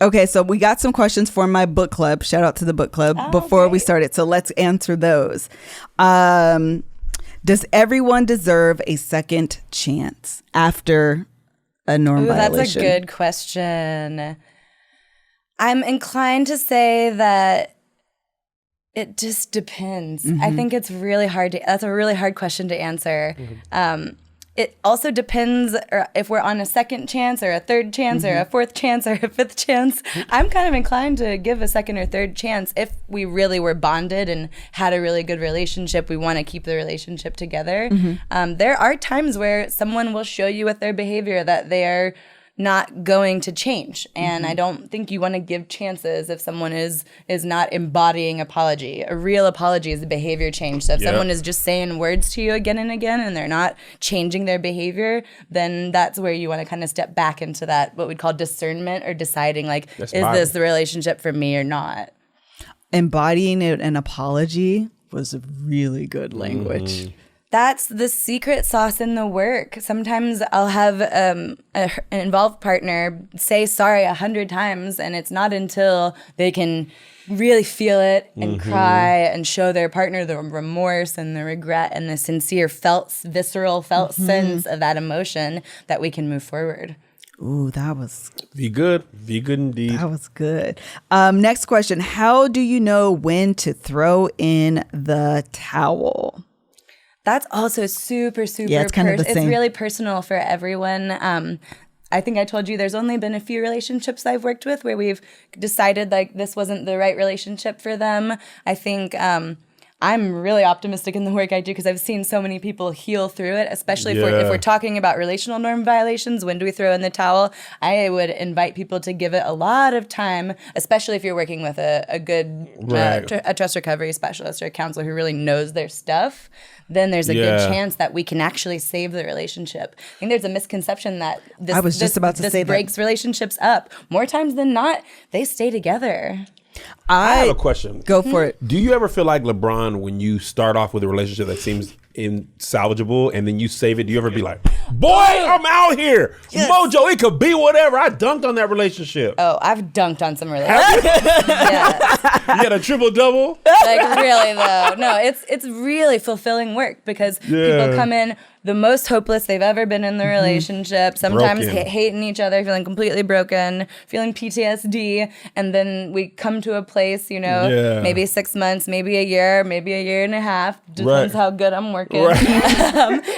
Speaker 1: Okay, so we got some questions for my book club. Shout out to the book club before we started. So let's answer those. Does everyone deserve a second chance after a norm violation?
Speaker 3: That's a good question. I'm inclined to say that it just depends. I think it's really hard that's a really hard question to answer. It also depends if we're on a second chance or a third chance or a fourth chance or a fifth chance. I'm kind of inclined to give a second or third chance if we really were bonded and had a really good relationship. We want to keep the relationship together. There are times where someone will show you with their behavior that they are not going to change. And I don't think you want to give chances if someone is not embodying apology. A real apology is a behavior change. So if someone is just saying words to you again and again and they're not changing their behavior, then that's where you want to kind of step back into that, what we'd call discernment, or deciding like, is this the relationship for me or not?
Speaker 1: Embodying an apology was a really good language.
Speaker 3: That's the secret sauce in the work. Sometimes I'll have an involved partner say sorry 100 times, and it's not until they can really feel it and cry and show their partner the remorse and the regret and the sincere visceral sense of that emotion that we can move forward.
Speaker 1: Ooh, that was...
Speaker 2: Be good indeed.
Speaker 1: That was good. Next question. How do you know when to throw in the towel?
Speaker 3: That's also super
Speaker 1: it's kind of the same.
Speaker 3: It's really personal for everyone. I think I told you there's only been a few relationships I've worked with where we've decided like this wasn't the right relationship for them. I think I'm really optimistic in the work I do because I've seen so many people heal through it, especially if we're talking about relational norm violations. When do we throw in the towel? I would invite people to give it a lot of time, especially if you're working with a good a trust recovery specialist or a counselor who really knows their stuff. Then there's a good chance that we can actually save the relationship. I think there's a misconception that this breaks relationships up. More times than not, they stay together.
Speaker 2: I have a question.
Speaker 1: Go for it.
Speaker 2: Do you ever feel like LeBron when you start off with a relationship that seems insalvageable and then you save it? Do you ever be like, boy, I'm out here. Yes. MoJo, it could be whatever. I dunked on that relationship.
Speaker 3: Oh, I've dunked on some relationships. Yes.
Speaker 2: You got a triple-double?
Speaker 3: Like, really, though. No, it's really fulfilling work because people come in the most hopeless they've ever been in the relationship, sometimes hating each other, feeling completely broken, feeling PTSD, and then we come to a place, maybe 6 months, maybe a year and a half, depends how good I'm working,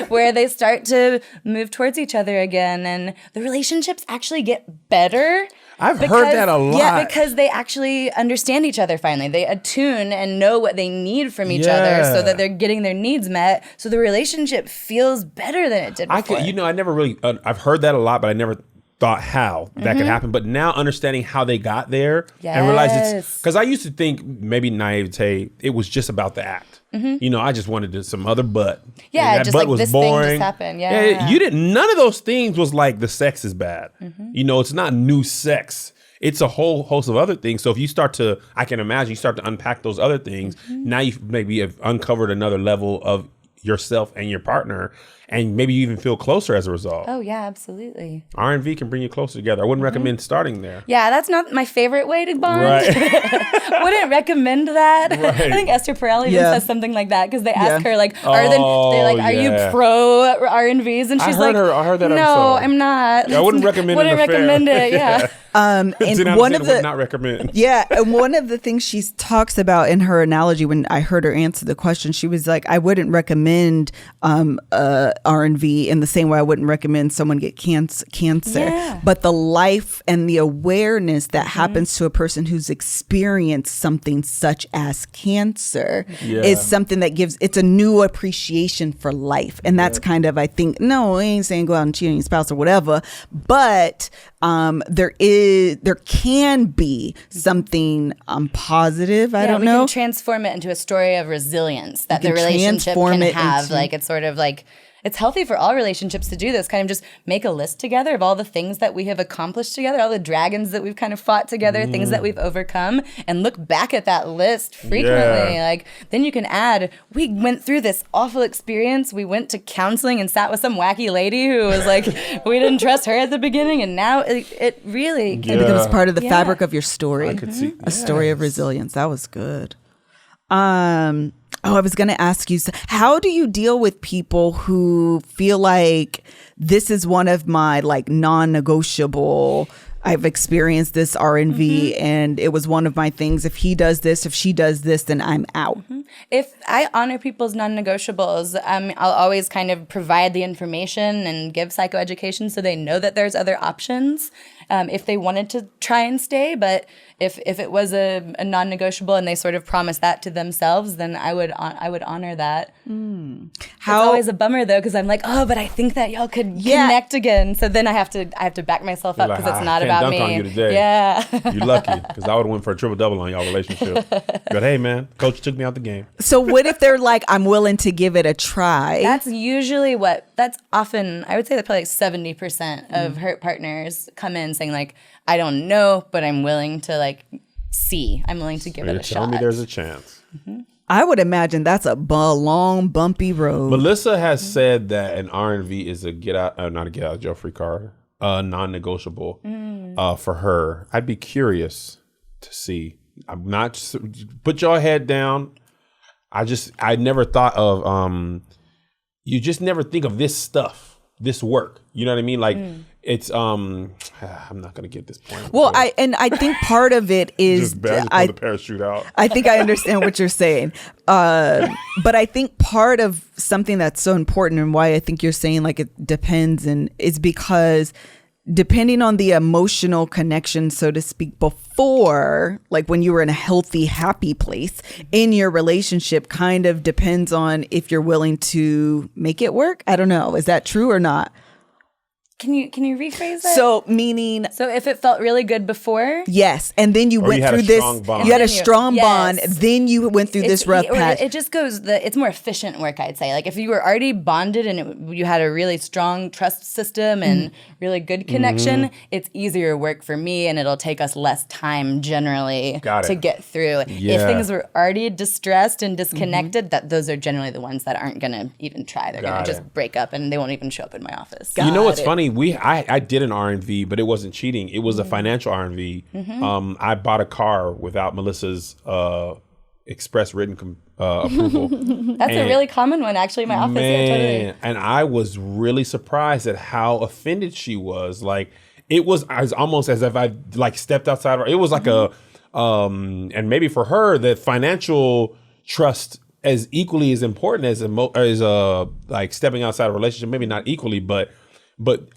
Speaker 3: where they start to move towards each other again, and the relationships actually get better.
Speaker 2: I've heard that a lot.
Speaker 3: Yeah, because they actually understand each other finally. They attune and know what they need from each other so that they're getting their needs met. So the relationship feels better than it did before.
Speaker 2: I never really, I've heard that a lot, but I never thought how that could happen. But now understanding how they got there and realize it's, because I used to think maybe naivete, it was just about the act. I just wanted some other butt.
Speaker 3: Yeah,
Speaker 2: and that
Speaker 3: just
Speaker 2: butt
Speaker 3: like
Speaker 2: was
Speaker 3: this
Speaker 2: boring.
Speaker 3: thing just happened. Yeah.
Speaker 2: You didn't, none of those things was like the sex is bad. It's not new sex. It's a whole host of other things. So if you start to, I can imagine you start to unpack those other things. Now you maybe have uncovered another level of yourself and your partner, and maybe you even feel closer as a result.
Speaker 3: Oh yeah, absolutely.
Speaker 2: R&V can bring you closer together. I wouldn't recommend starting there.
Speaker 3: Yeah, that's not my favorite way to bond.
Speaker 2: Right.
Speaker 3: Wouldn't recommend that. Right. I think Esther Perel even says something like that because they ask her like, are you pro R&Vs? And she's I
Speaker 2: heard that.
Speaker 3: No, I'm not.
Speaker 2: I wouldn't recommend it.
Speaker 3: Wouldn't recommend it. Yeah.
Speaker 1: And one of the
Speaker 2: would not recommend.
Speaker 1: Yeah, and one of the things she talks about in her analogy, when I heard her answer the question, she was like, I wouldn't recommend R&V in the same way I wouldn't recommend someone get cancer. But the life and the awareness that happens to a person who's experienced something such as cancer is something that it's a new appreciation for life. And that's kind of, I think, no, I ain't saying go out and cheat on your spouse or whatever, but there can be something positive. I don't know.
Speaker 3: We can transform it into a story of resilience that the relationship can have. Like it's sort of like, it's healthy for all relationships to do this, kind of just make a list together of all the things that we have accomplished together, all the dragons that we've kind of fought together, things that we've overcome, and look back at that list frequently. Like then you can add, we went through this awful experience. We went to counseling and sat with some wacky lady who was like, we didn't trust her at the beginning, and now it really
Speaker 1: it becomes part of the fabric of your story. I could see a story of resilience. That was good. I was going to ask you, how do you deal with people who feel like this is one of my like non-negotiable, I've experienced this R&V and it was one of my things. If he does this, if she does this, then I'm out.
Speaker 3: If I honor people's non-negotiables, I'll always kind of provide the information and give psychoeducation so they know that there's other options if they wanted to try and stay. But if it was a non-negotiable and they sort of promised that to themselves, then I would honor that. It's always a bummer though, because I'm like, oh, but I think that y'all could connect again. So then I have to back myself up because it's not about me.
Speaker 2: On you today.
Speaker 3: Yeah,
Speaker 2: you're lucky because I would have went for a triple double on y'all relationship. But hey, man, coach took me out the game.
Speaker 1: So what if they're like, I'm willing to give it a try?
Speaker 3: That's usually that's often, I would say that probably like 70% of hurt partners come in saying like, I don't know, but I'm willing to like see. I'm willing to give it a shot.
Speaker 2: Tell me there's a chance.
Speaker 1: I would imagine that's a long, bumpy road.
Speaker 2: Melissa has said that an R&V is not a get out of jail free card, non-negotiable for her. I'd be curious to see. I'm not, put your head down. I never thought of, you just never think of this stuff, this work. You know what I mean? Like it's, I'm not going to get this point.
Speaker 1: Well, I think part of it is,
Speaker 2: just pull the parachute out.
Speaker 1: I think I understand what you're saying. But I think part of something that's so important and why I think you're saying like it depends and is because depending on the emotional connection, so to speak, before, like when you were in a healthy, happy place in your relationship kind of depends on if you're willing to make it work. I don't know. Is that true or not?
Speaker 3: Can you rephrase that?
Speaker 1: So meaning,
Speaker 3: so if it felt really good before,
Speaker 1: yes, and then you went through this, you had a strong bond, then you went through this rough patch.
Speaker 3: It just goes, it's more efficient work, I'd say. Like if you were already bonded and you had a really strong trust system and really good connection, it's easier work for me and it'll take us less time generally to get through.
Speaker 2: Yeah.
Speaker 3: If things were already distressed and disconnected, those are generally the ones that aren't going to even try. They're going to just break up and they won't even show up in my office.
Speaker 2: You know what's funny? I did an R&V, but it wasn't cheating. It was a financial R&V. I bought a car without Melissa's express written approval.
Speaker 3: That's a really common one, actually, in my office. Yeah, totally.
Speaker 2: And I was really surprised at how offended she was. Like it was almost as if I like stepped outside. It was like and maybe for her, the financial trust as equally as important as like stepping outside a relationship. Maybe not equally, but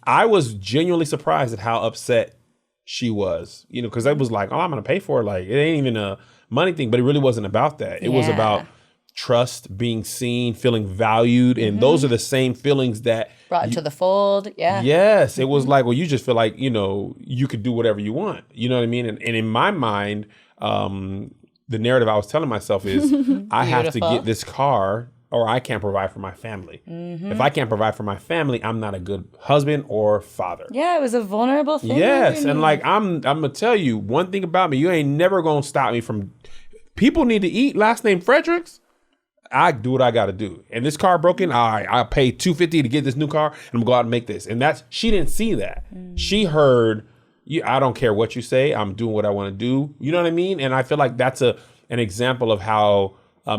Speaker 2: I was genuinely surprised at how upset she was, you know, because I was like, oh, I'm going to pay for it. Like, it ain't even a money thing, but it really wasn't about that. It was about trust, being seen, feeling valued. And those are the same feelings that
Speaker 3: brought to the fold. Yeah.
Speaker 2: Yes. It was like, well, you just feel like, you know, you could do whatever you want. You know what I mean? And in my mind, the narrative I was telling myself is I have to get this car or I can't provide for my family. If I can't provide for my family, I'm not a good husband or father.
Speaker 3: Yeah, it was a vulnerable thing.
Speaker 2: Yes, and like I'm gonna tell you one thing about me. You ain't never gonna stop me from. People need to eat. Last name Fredericks. I do what I got to do. And this car broken. All right, I'll pay $250 to get this new car, and I'm gonna go out and make this. And she didn't see that. She heard. I don't care what you say. I'm doing what I want to do. You know what I mean? And I feel like that's an example of how.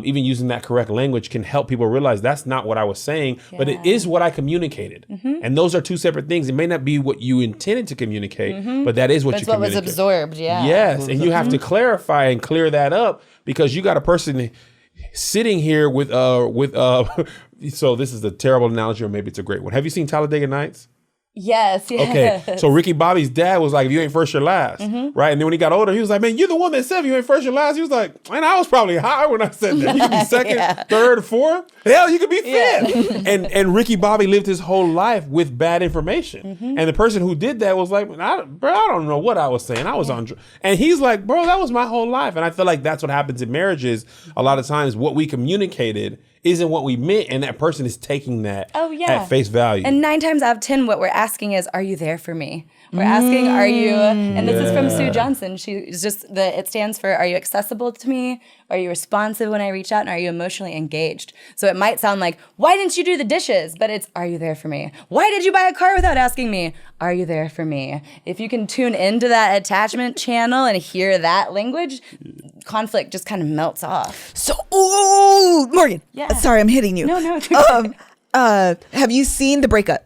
Speaker 2: Even using that correct language can help people realize that's not what I was saying, but it is what I communicated. And those are two separate things. It may not be what you intended to communicate, but that is what you communicated.
Speaker 3: What was absorbed,
Speaker 2: Yes, and you have to clarify and clear that up because you got a person sitting here with so this is a terrible analogy or maybe it's a great one. Have you seen Talladega Nights?
Speaker 3: Yes.
Speaker 2: Okay, so Ricky Bobby's dad was like, if you ain't first, you're last, right? And then when he got older, he was like, man, you're the one that said if you ain't first, you're last. He was like, man, I was probably high when I said that. You could be second, third, fourth. Hell, you could be fifth. And Ricky Bobby lived his whole life with bad information. And the person who did that was like, I don't know what I was saying. I was on, and he's like, bro, that was my whole life. And I feel like that's what happens in marriages. A lot of times what we communicated isn't what we meant, and that person is taking that at face value.
Speaker 3: And 9 times out of 10, what we're asking is, are you there for me? We're asking, are you, and this is from Sue Johnson. She's just, it stands for, are you accessible to me? Are you responsive when I reach out? And are you emotionally engaged? So it might sound like, why didn't you do the dishes? But it's, are you there for me? Why did you buy a car without asking me? Are you there for me? If you can tune into that attachment channel and hear that language, conflict just kind of melts off.
Speaker 1: So, Morgan.
Speaker 3: Yeah.
Speaker 1: Sorry, I'm hitting you.
Speaker 3: No.
Speaker 1: Have you seen The Breakup?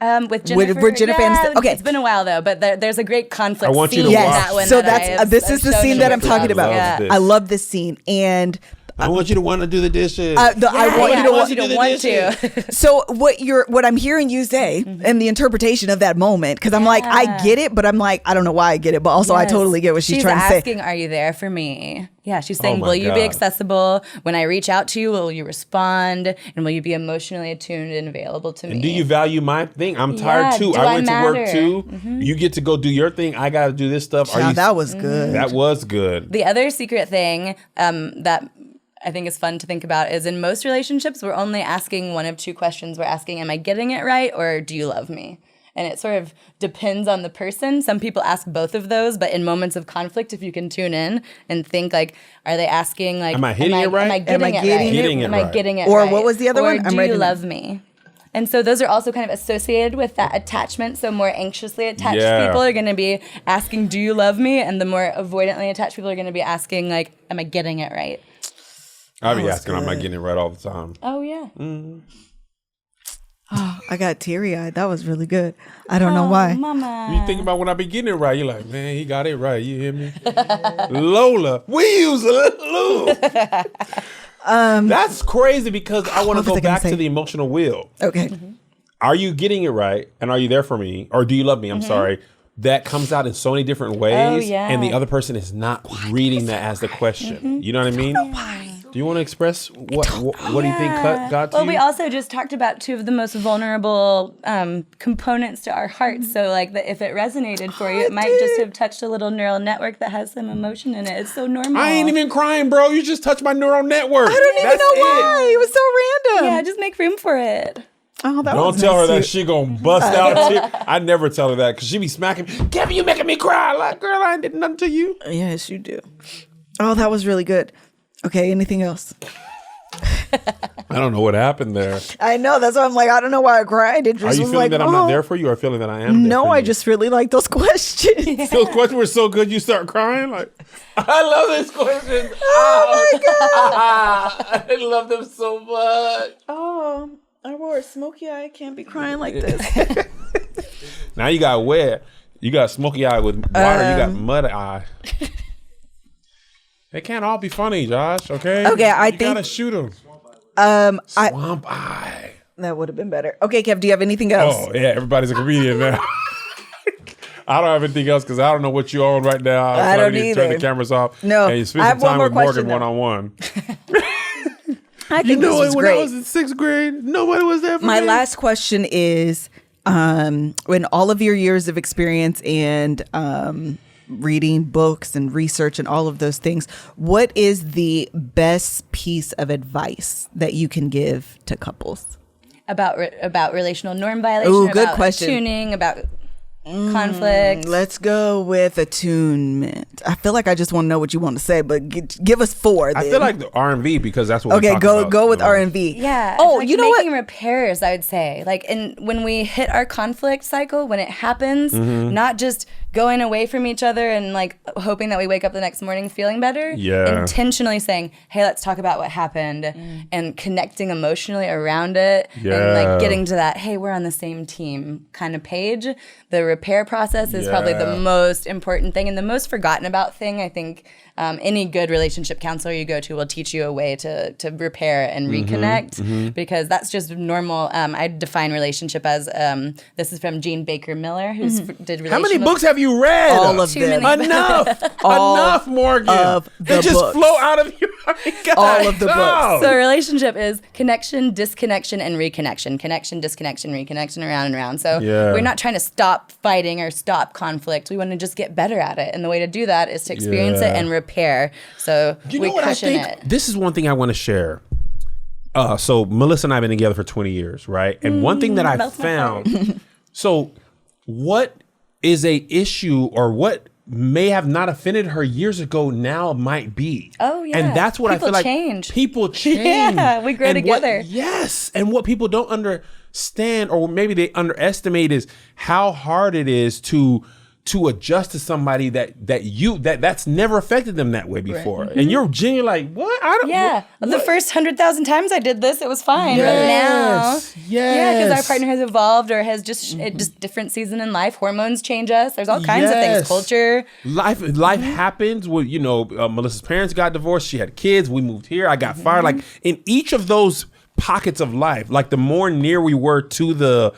Speaker 3: With Jennifer,
Speaker 1: with Jennifer Aniston. Okay,
Speaker 3: it's been a while though, but there's a great conflict.
Speaker 2: I want you
Speaker 3: scene
Speaker 2: to
Speaker 3: in
Speaker 2: watch.
Speaker 3: that one.
Speaker 1: So
Speaker 3: that
Speaker 1: this is the scene that I'm talking about.
Speaker 2: Yeah.
Speaker 1: I love this scene, and
Speaker 2: I want you to want to do the dishes.
Speaker 1: I want you to
Speaker 3: want to.
Speaker 1: So what I'm hearing you say and the interpretation of that moment, because I'm like, I get it, but I'm like, I don't know why I get it, but also I totally get what she's trying to say.
Speaker 3: She's asking, are you there for me? Yeah, she's saying,
Speaker 2: my
Speaker 3: will you be
Speaker 2: God.
Speaker 3: accessible? When I reach out to you, will you respond? And will you be emotionally attuned and available to me?
Speaker 2: And do you value my thing? I'm tired too.
Speaker 3: do
Speaker 2: I
Speaker 3: I
Speaker 2: went to work
Speaker 3: matter?
Speaker 2: too. You get to go do your thing. I got to do this stuff.
Speaker 1: Now, that was good.
Speaker 2: That was good.
Speaker 3: The other secret thing that I think is fun to think about is in most relationships, we're only asking one of two questions. We're asking, am I getting it right? Or do you love me? And it sort of depends on the person. Some people ask both of those, but in moments of conflict, if you can tune in and think like, are they asking like,
Speaker 2: Am I hitting it right?
Speaker 3: Am I getting it right?
Speaker 1: Or what was the other one?
Speaker 3: Do you love me? And so those are also kind of associated with that attachment. So more anxiously attached people are going to be asking, do you love me? And the more avoidantly attached people are going to be asking like, am I getting it right?
Speaker 2: I'll be asking, am I getting it right all the time?
Speaker 3: Oh, yeah.
Speaker 1: Oh, I got teary-eyed. That was really good. I don't know why.
Speaker 3: Mama.
Speaker 2: You think about when I be getting it right, you're like, man, he got it right. You hear me? Lola. We use Lou. That's crazy because I want to go back to the emotional wheel.
Speaker 1: Okay.
Speaker 2: Are you getting it right? And are you there for me? Or do you love me? I'm sorry. That comes out in so many different ways. And the other person is not reading that as the question. You know what I mean? Do you want to express what do you think got to you?
Speaker 3: Well, we also just talked about two of the most vulnerable components to our hearts. So, like, if it resonated for you, it might just have touched a little neural network that has some emotion in it. It's so normal.
Speaker 2: I ain't even crying, bro. You just touched my neural network.
Speaker 1: I don't even know why. It was so random.
Speaker 3: Yeah, just make room for it.
Speaker 1: Oh, that
Speaker 2: Don't
Speaker 1: was
Speaker 2: tell her
Speaker 1: nice
Speaker 2: that she gonna bust out tears. I never tell her that because she be smacking me. Kevin, you making me cry. Like, girl, I ain't did nothing to you.
Speaker 1: Yes, you do. Oh, that was really good. Okay, anything else?
Speaker 2: I don't know what happened there.
Speaker 1: I know. That's why I'm like, I don't know why I cried. It just
Speaker 2: Are you
Speaker 1: was
Speaker 2: feeling
Speaker 1: like,
Speaker 2: that I'm not there for you or feeling that I am there
Speaker 1: No,
Speaker 2: for
Speaker 1: I
Speaker 2: you?
Speaker 1: just really like those questions.
Speaker 2: Those questions were so good you start crying? Like, I love these questions.
Speaker 1: Oh my God.
Speaker 2: I love them so much.
Speaker 1: Oh, I wore a smoky eye. I can't be crying like this.
Speaker 2: Now you got wet. You got smoky eye with water. You got mud eye. They can't all be funny, Josh. Okay.
Speaker 1: Okay,
Speaker 2: you gotta shoot them. Swamp eye.
Speaker 1: That would have been better. Okay, Kev, do you have anything else?
Speaker 2: Oh yeah, everybody's a comedian now. I don't have anything else because I don't know what you own right now.
Speaker 1: I don't
Speaker 2: need
Speaker 1: either.
Speaker 2: to turn the cameras off.
Speaker 1: No,
Speaker 2: and you spend
Speaker 1: I
Speaker 2: some
Speaker 1: have one
Speaker 2: time
Speaker 1: more
Speaker 2: with Morgan
Speaker 1: question, though.
Speaker 2: one-on-one.
Speaker 1: I think
Speaker 2: You know,
Speaker 1: this was
Speaker 2: when
Speaker 1: great.
Speaker 2: I was in 6th grade, nobody was there for
Speaker 1: My
Speaker 2: me.
Speaker 1: last question is, when all of your years of experience and reading books and research and all of those things, what is the best piece of advice that you can give to couples?
Speaker 3: About relational norm violation.
Speaker 1: Ooh, good
Speaker 3: about
Speaker 1: question.
Speaker 3: Tuning, about conflict.
Speaker 1: Let's go with attunement. I feel like I just want to know what you want to say, but give us four.
Speaker 2: I
Speaker 1: then.
Speaker 2: feel like the R&V because that's what we're
Speaker 1: Okay,
Speaker 2: talking about.
Speaker 1: go with
Speaker 2: You know?
Speaker 1: R&V.
Speaker 3: Yeah.
Speaker 1: Oh,
Speaker 3: like
Speaker 1: you know what?
Speaker 3: making repairs, I would say. Like, when we hit our conflict cycle, when it happens, not just going away from each other and like hoping that we wake up the next morning feeling better.
Speaker 2: Yeah.
Speaker 3: Intentionally saying, hey, let's talk about what happened and connecting emotionally around it and
Speaker 2: Yeah.
Speaker 3: like getting to that, hey, we're on the same team kind of page. The repair process is probably the most important thing and the most forgotten about thing. I think any good relationship counselor you go to will teach you a way to repair and reconnect because that's just normal. I define relationship as, this is from Jean Baker Miller, who's did Relational.
Speaker 2: How many books have you read?
Speaker 1: All of
Speaker 3: Too
Speaker 1: them.
Speaker 3: many.
Speaker 2: Enough.
Speaker 1: All
Speaker 2: Enough, Morgan.
Speaker 1: of the
Speaker 2: They just
Speaker 1: books.
Speaker 2: flow out of you. I mean, God,
Speaker 1: All of the
Speaker 2: no.
Speaker 1: books.
Speaker 3: So a relationship is connection, disconnection, and reconnection. Connection, disconnection, reconnection, around and around. So
Speaker 2: Yeah.
Speaker 3: we're not trying to stop fighting or stop conflict. We want to just get better at it. And the way to do that is to experience it
Speaker 2: Yeah.
Speaker 3: and repair. So
Speaker 2: You
Speaker 3: we
Speaker 2: know what I
Speaker 3: cushion
Speaker 2: think?
Speaker 3: it.
Speaker 2: This is one thing I want to share. So Melissa and I have been together for 20 years, right? And one thing that I
Speaker 3: melts my
Speaker 2: found, so what is a issue or what may have not offended her years ago now might be.
Speaker 3: Oh, yeah.
Speaker 2: And that's what
Speaker 3: People
Speaker 2: I feel like.
Speaker 3: change.
Speaker 2: People change.
Speaker 3: Yeah, we grow
Speaker 2: And what-
Speaker 3: together.
Speaker 2: yes. And what people don't understand or maybe they underestimate is how hard it is to to adjust to somebody that's never affected them that way before. Right. And you're genuinely like, what? I don't.
Speaker 3: Yeah.
Speaker 2: What?
Speaker 3: The first 100,000 times I did this, it was fine.
Speaker 2: Yes.
Speaker 3: But now,
Speaker 2: yeah,
Speaker 3: because our partner has evolved or has just different season in life. Hormones change us. There's all kinds of things. Culture.
Speaker 2: Life happens. Well, Melissa's parents got divorced. She had kids. We moved here. I got fired. Like in each of those pockets of life, like the more near we were to the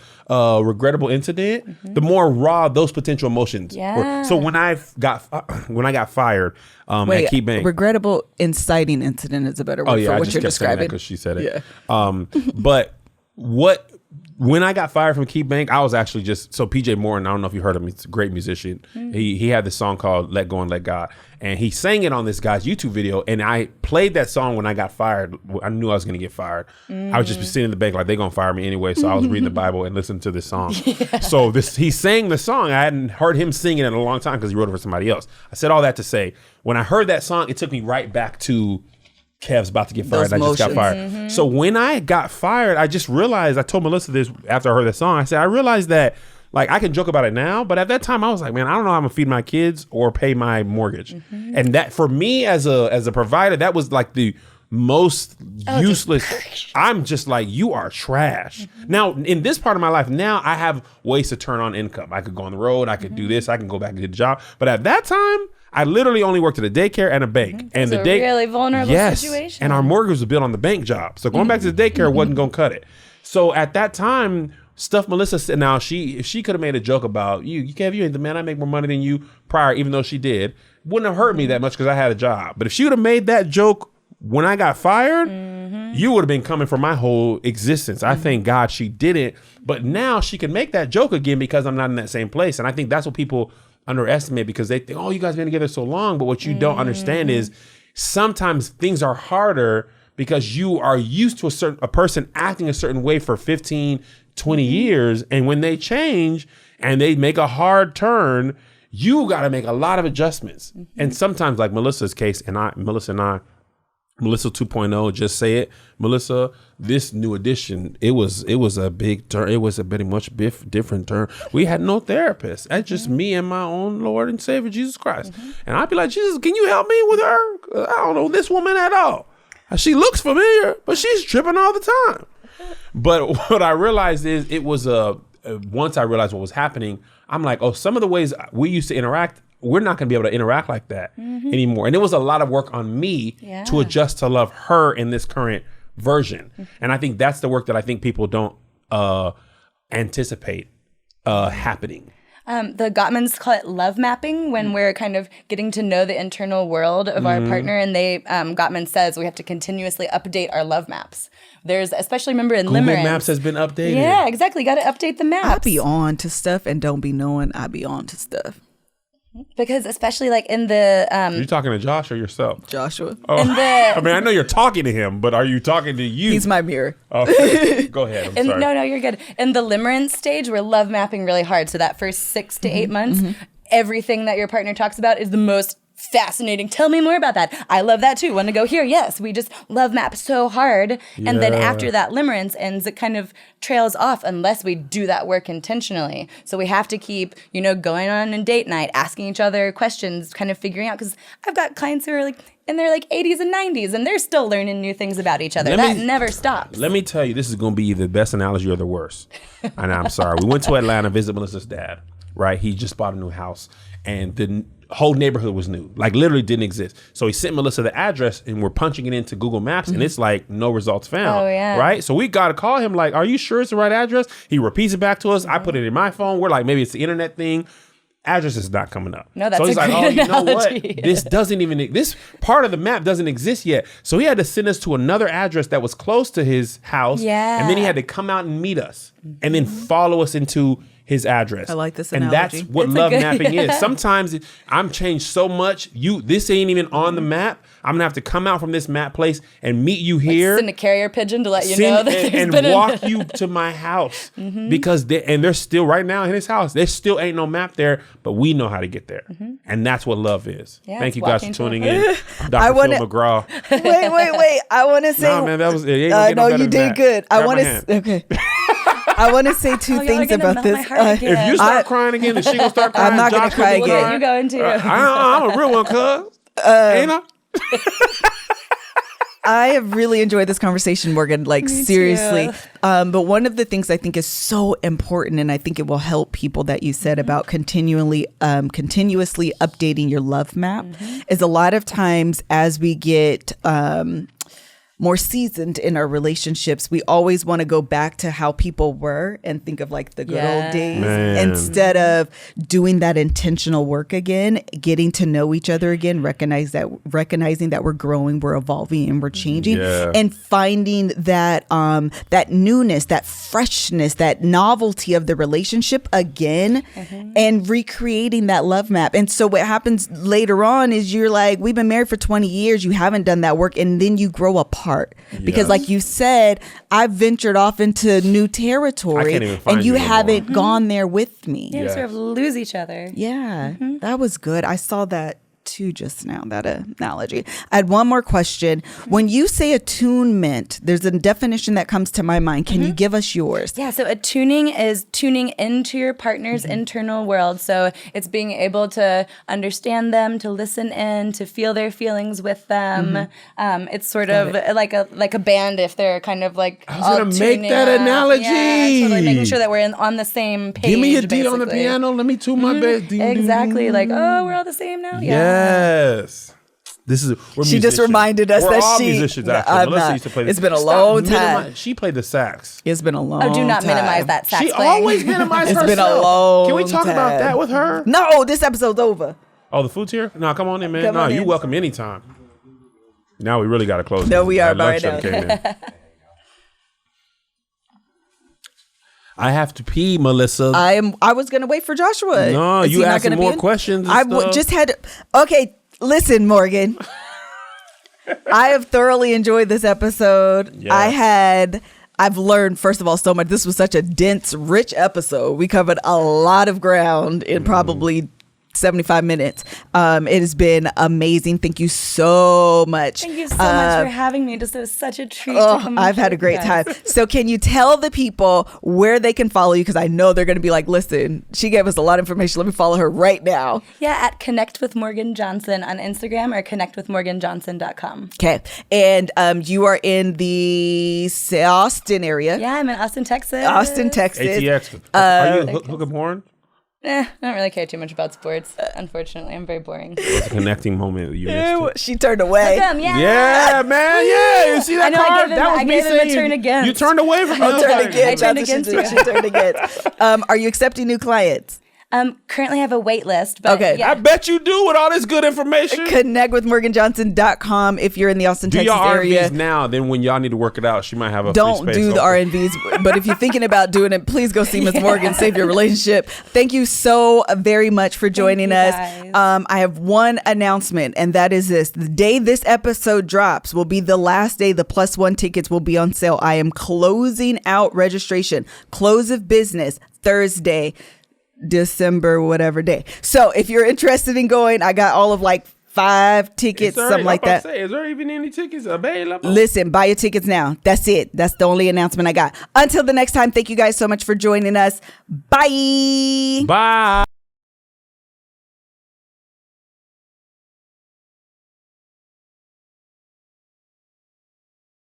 Speaker 2: regrettable incident, the more raw those potential emotions were. So when I got fired at Key Bank,
Speaker 1: regrettable inciting incident is a better word for what you're describing.
Speaker 2: Because she said it. Yeah. But when I got fired from Key Bank, I was actually so PJ Morton, I don't know if you heard of him, he's a great musician. He had this song called Let Go and Let God. And he sang it on this guy's YouTube video. And I played that song when I got fired. I knew I was going to get fired. I was just sitting in the bank like, they're going to fire me anyway. So I was reading the Bible and listening to this song. So he sang the song. I hadn't heard him sing it in a long time because he wrote it for somebody else. I said all that to say, when I heard that song, it took me right back to Kev's about to get fired. I just got fired. So when I got fired, I just realized, I told Melissa this after I heard that song. I said, I realized that like I can joke about it now, but at that time I was like, man, I don't know how I'm gonna feed my kids or pay my mortgage. And that for me as a provider, that was like the most useless. I'm just like, you are trash. Now in this part of my life, now I have ways to turn on income. I could go on the road, I could do this, I can go back and get a job. But at that time, I literally only worked at a daycare and a bank. And
Speaker 3: it's a really vulnerable situation.
Speaker 2: And our mortgage was built on the bank job. So going back to the daycare wasn't gonna cut it. So at that time, stuff Melissa said, now if she could have made a joke about you Kev, you ain't the man, I make more money than you prior, even though she did, wouldn't have hurt me that much because I had a job. But if she would have made that joke when I got fired, you would have been coming for my whole existence. I thank God she didn't. But now she can make that joke again because I'm not in that same place. And I think that's what people underestimate, because they think, oh, you guys been together so long. But what you don't understand is sometimes things are harder because you are used to a person acting a certain way for 15, 20 years. And when they change and they make a hard turn, you got to make a lot of adjustments. And sometimes, like Melissa's case, Melissa 2.0, just say it. Melissa, this new edition, it was a big turn. It was a very much different turn. We had no therapist. That's just me and my own Lord and Savior, Jesus Christ. And I'd be like, Jesus, can you help me with her? I don't know this woman at all. She looks familiar, but she's tripping all the time. But what I realized is it was once I realized what was happening, I'm like, oh, some of the ways we used to interact, we're not going to be able to interact like that anymore. And it was a lot of work on me to adjust to love her in this current version. And I think that's the work that I think people don't anticipate happening.
Speaker 3: The Gottmans call it love mapping, when we're kind of getting to know the internal world of our partner. And Gottman says we have to continuously update our love maps. There's, especially remember in
Speaker 2: Google
Speaker 3: Limerence.
Speaker 2: Maps has been updated.
Speaker 3: Yeah, exactly. Got to update the maps.
Speaker 1: I be on to stuff and don't be knowing I be on to stuff.
Speaker 3: Because especially like in the...
Speaker 2: Are you talking to Josh or yourself?
Speaker 1: Joshua.
Speaker 2: Oh. I mean, I know you're talking to him, but are you talking to you?
Speaker 1: He's my mirror.
Speaker 2: Okay. Go ahead. I'm sorry.
Speaker 3: No, you're good. In the Limerence stage, we're love mapping really hard. So that first 6 to 8 months, everything that your partner talks about is the most fascinating. Tell me more about that. I love that too. Want to go here? Yes. We just love map so hard. And then after that limerence ends, it kind of trails off unless we do that work intentionally. So we have to keep, going on a date night, asking each other questions, kind of figuring out, because I've got clients who are like in their 80s and 90s and they're still learning new things about each other. That never stops.
Speaker 2: Let me tell you, this is going to be either the best analogy or the worst. And I'm sorry. We went to Atlanta, visit Melissa's dad, right? He just bought a new house and the whole neighborhood was new, literally didn't exist. So he sent Melissa the address and we're punching it into Google Maps and it's like no results found. Oh, yeah. Right? So we got to call him like, are you sure it's the right address? He repeats it back to us. I put it in my phone. We're like, maybe it's the internet thing. Address is not coming up.
Speaker 3: No, that's
Speaker 2: so he's
Speaker 3: a great
Speaker 2: like, you know what?
Speaker 3: analogy.
Speaker 2: This part of the map doesn't exist yet. So he had to send us to another address that was close to his house. Yeah. And then he had to come out and meet us and then follow us into his address.
Speaker 1: I like this analogy.
Speaker 2: And that's what love mapping is. Sometimes I'm changed so much. This ain't even on the map. I'm gonna have to come out from this map place and meet you here.
Speaker 3: Send a carrier pigeon to let you know that
Speaker 2: and walk you to my house because they're still right now in his house. There still ain't no map there, but we know how to get there, and that's what love is. Yeah, thank you guys for tuning in. I'm Dr. Phil McGraw.
Speaker 1: Wait. I want to say.
Speaker 2: No, man, that was it.
Speaker 1: No, you did good. I want to. Okay. I want to say two things about this.
Speaker 2: If you start crying again, is she gonna start crying?
Speaker 1: I'm not gonna cry again.
Speaker 3: You going to?
Speaker 2: I'm a real one, cuz. Ain't I?
Speaker 1: I have really enjoyed this conversation, Morgan, like seriously. But one of the things I think is so important, and I think it will help people that you said about continuously updating your love map, is a lot of times as we get more seasoned in our relationships, we always want to go back to how people were and think of like the good old days instead of doing that intentional work again, getting to know each other again, recognizing that we're growing, we're evolving, and we're changing, and finding that that newness, that freshness, that novelty of the relationship again, and recreating that love map. And so what happens later on is you're like, we've been married for 20 years, you haven't done that work, and then you grow apart. Because like you said, I've ventured off into new territory and you haven't gone there with me.
Speaker 3: Yeah, we sort of lose each other.
Speaker 1: Yeah, that was good. I saw that too just now, that analogy. I had one more question. When you say attunement, there's a definition that comes to my mind. Can you give us yours?
Speaker 3: Yeah, so attuning is tuning into your partner's internal world. So it's being able to understand them, to listen in, to feel their feelings with them. It's sort of like a band if they're kind of like
Speaker 2: I was gonna make that analogy.
Speaker 3: Yeah, totally making sure that we're on the same page.
Speaker 2: Give me a D on the piano. Let me tune my bass.
Speaker 3: Exactly. Like, oh, we're all the same now.
Speaker 2: Yes. This is.
Speaker 1: She just reminded us that
Speaker 2: all
Speaker 1: she.
Speaker 2: musicians. Actually, Melissa used to play.
Speaker 1: It's been a long time.
Speaker 2: She played the sax.
Speaker 1: It's been a long time.
Speaker 3: Oh, do not minimize that sax.
Speaker 2: She always minimizes herself.
Speaker 1: It's been a long.
Speaker 2: Can we talk about that with her?
Speaker 1: No, this episode's over.
Speaker 2: Oh, the food's here. No, come on in, man. No, you welcome anytime. Now we really got to close.
Speaker 1: No, we are
Speaker 2: right
Speaker 1: now.
Speaker 2: I have to pee, Melissa.
Speaker 1: I was gonna wait for Joshua.
Speaker 2: No, you asked more questions.
Speaker 1: Just had. Okay, listen, Morgan. I have thoroughly enjoyed this episode. Yes. I've learned, first of all, so much. This was such a dense, rich episode. We covered a lot of ground in probably 75 minutes. It has been amazing. Thank you so much.
Speaker 3: Thank you so much for having me. It was such a treat to come.
Speaker 1: I've had a great time. So can you tell the people where they can follow you? Because I know they're going to be like, listen, she gave us a lot of information. Let me follow her right now.
Speaker 3: Yeah, at Connect with Morgan Johnson on Instagram or connectwithmorganjohnson.com.
Speaker 1: Okay. And you are in the Austin area.
Speaker 3: Yeah, I'm in Austin, Texas.
Speaker 2: ATX. Are you hookup horn?
Speaker 3: I don't really care too much about sports, unfortunately. I'm very boring.
Speaker 2: It's a connecting moment. You missed it.
Speaker 1: She turned away.
Speaker 2: Yeah, man. Yeah. You see that card? That was me saying
Speaker 3: turn against.
Speaker 2: You turned away from me.
Speaker 3: I turned against you.
Speaker 1: She turned against. Are you accepting new clients?
Speaker 3: Currently have a wait list. But
Speaker 1: okay.
Speaker 3: Yeah.
Speaker 2: I bet you do with all this good information.
Speaker 1: Connectwithmorganjohnson.com if you're in the Austin, Texas area.
Speaker 2: Do y'all R&Vs now. Then when y'all need to work it out, she might have a
Speaker 1: Don't
Speaker 2: free space
Speaker 1: do the
Speaker 2: open.
Speaker 1: R&Vs. But if you're thinking about doing it, please go see Ms. Morgan. Save your relationship. Thank you so very much for joining us. I have one announcement, and that is this. The day this episode drops will be the last day the +1 tickets will be on sale. I am closing out registration. Close of business Thursday, December whatever day. So if you're interested in going, I got all of like 5 tickets, something like that.
Speaker 2: Is there even any tickets available?
Speaker 1: Listen, buy your tickets now. That's it. That's the only announcement I got. Until the next time, thank you guys so much for joining us. Bye.
Speaker 2: Bye.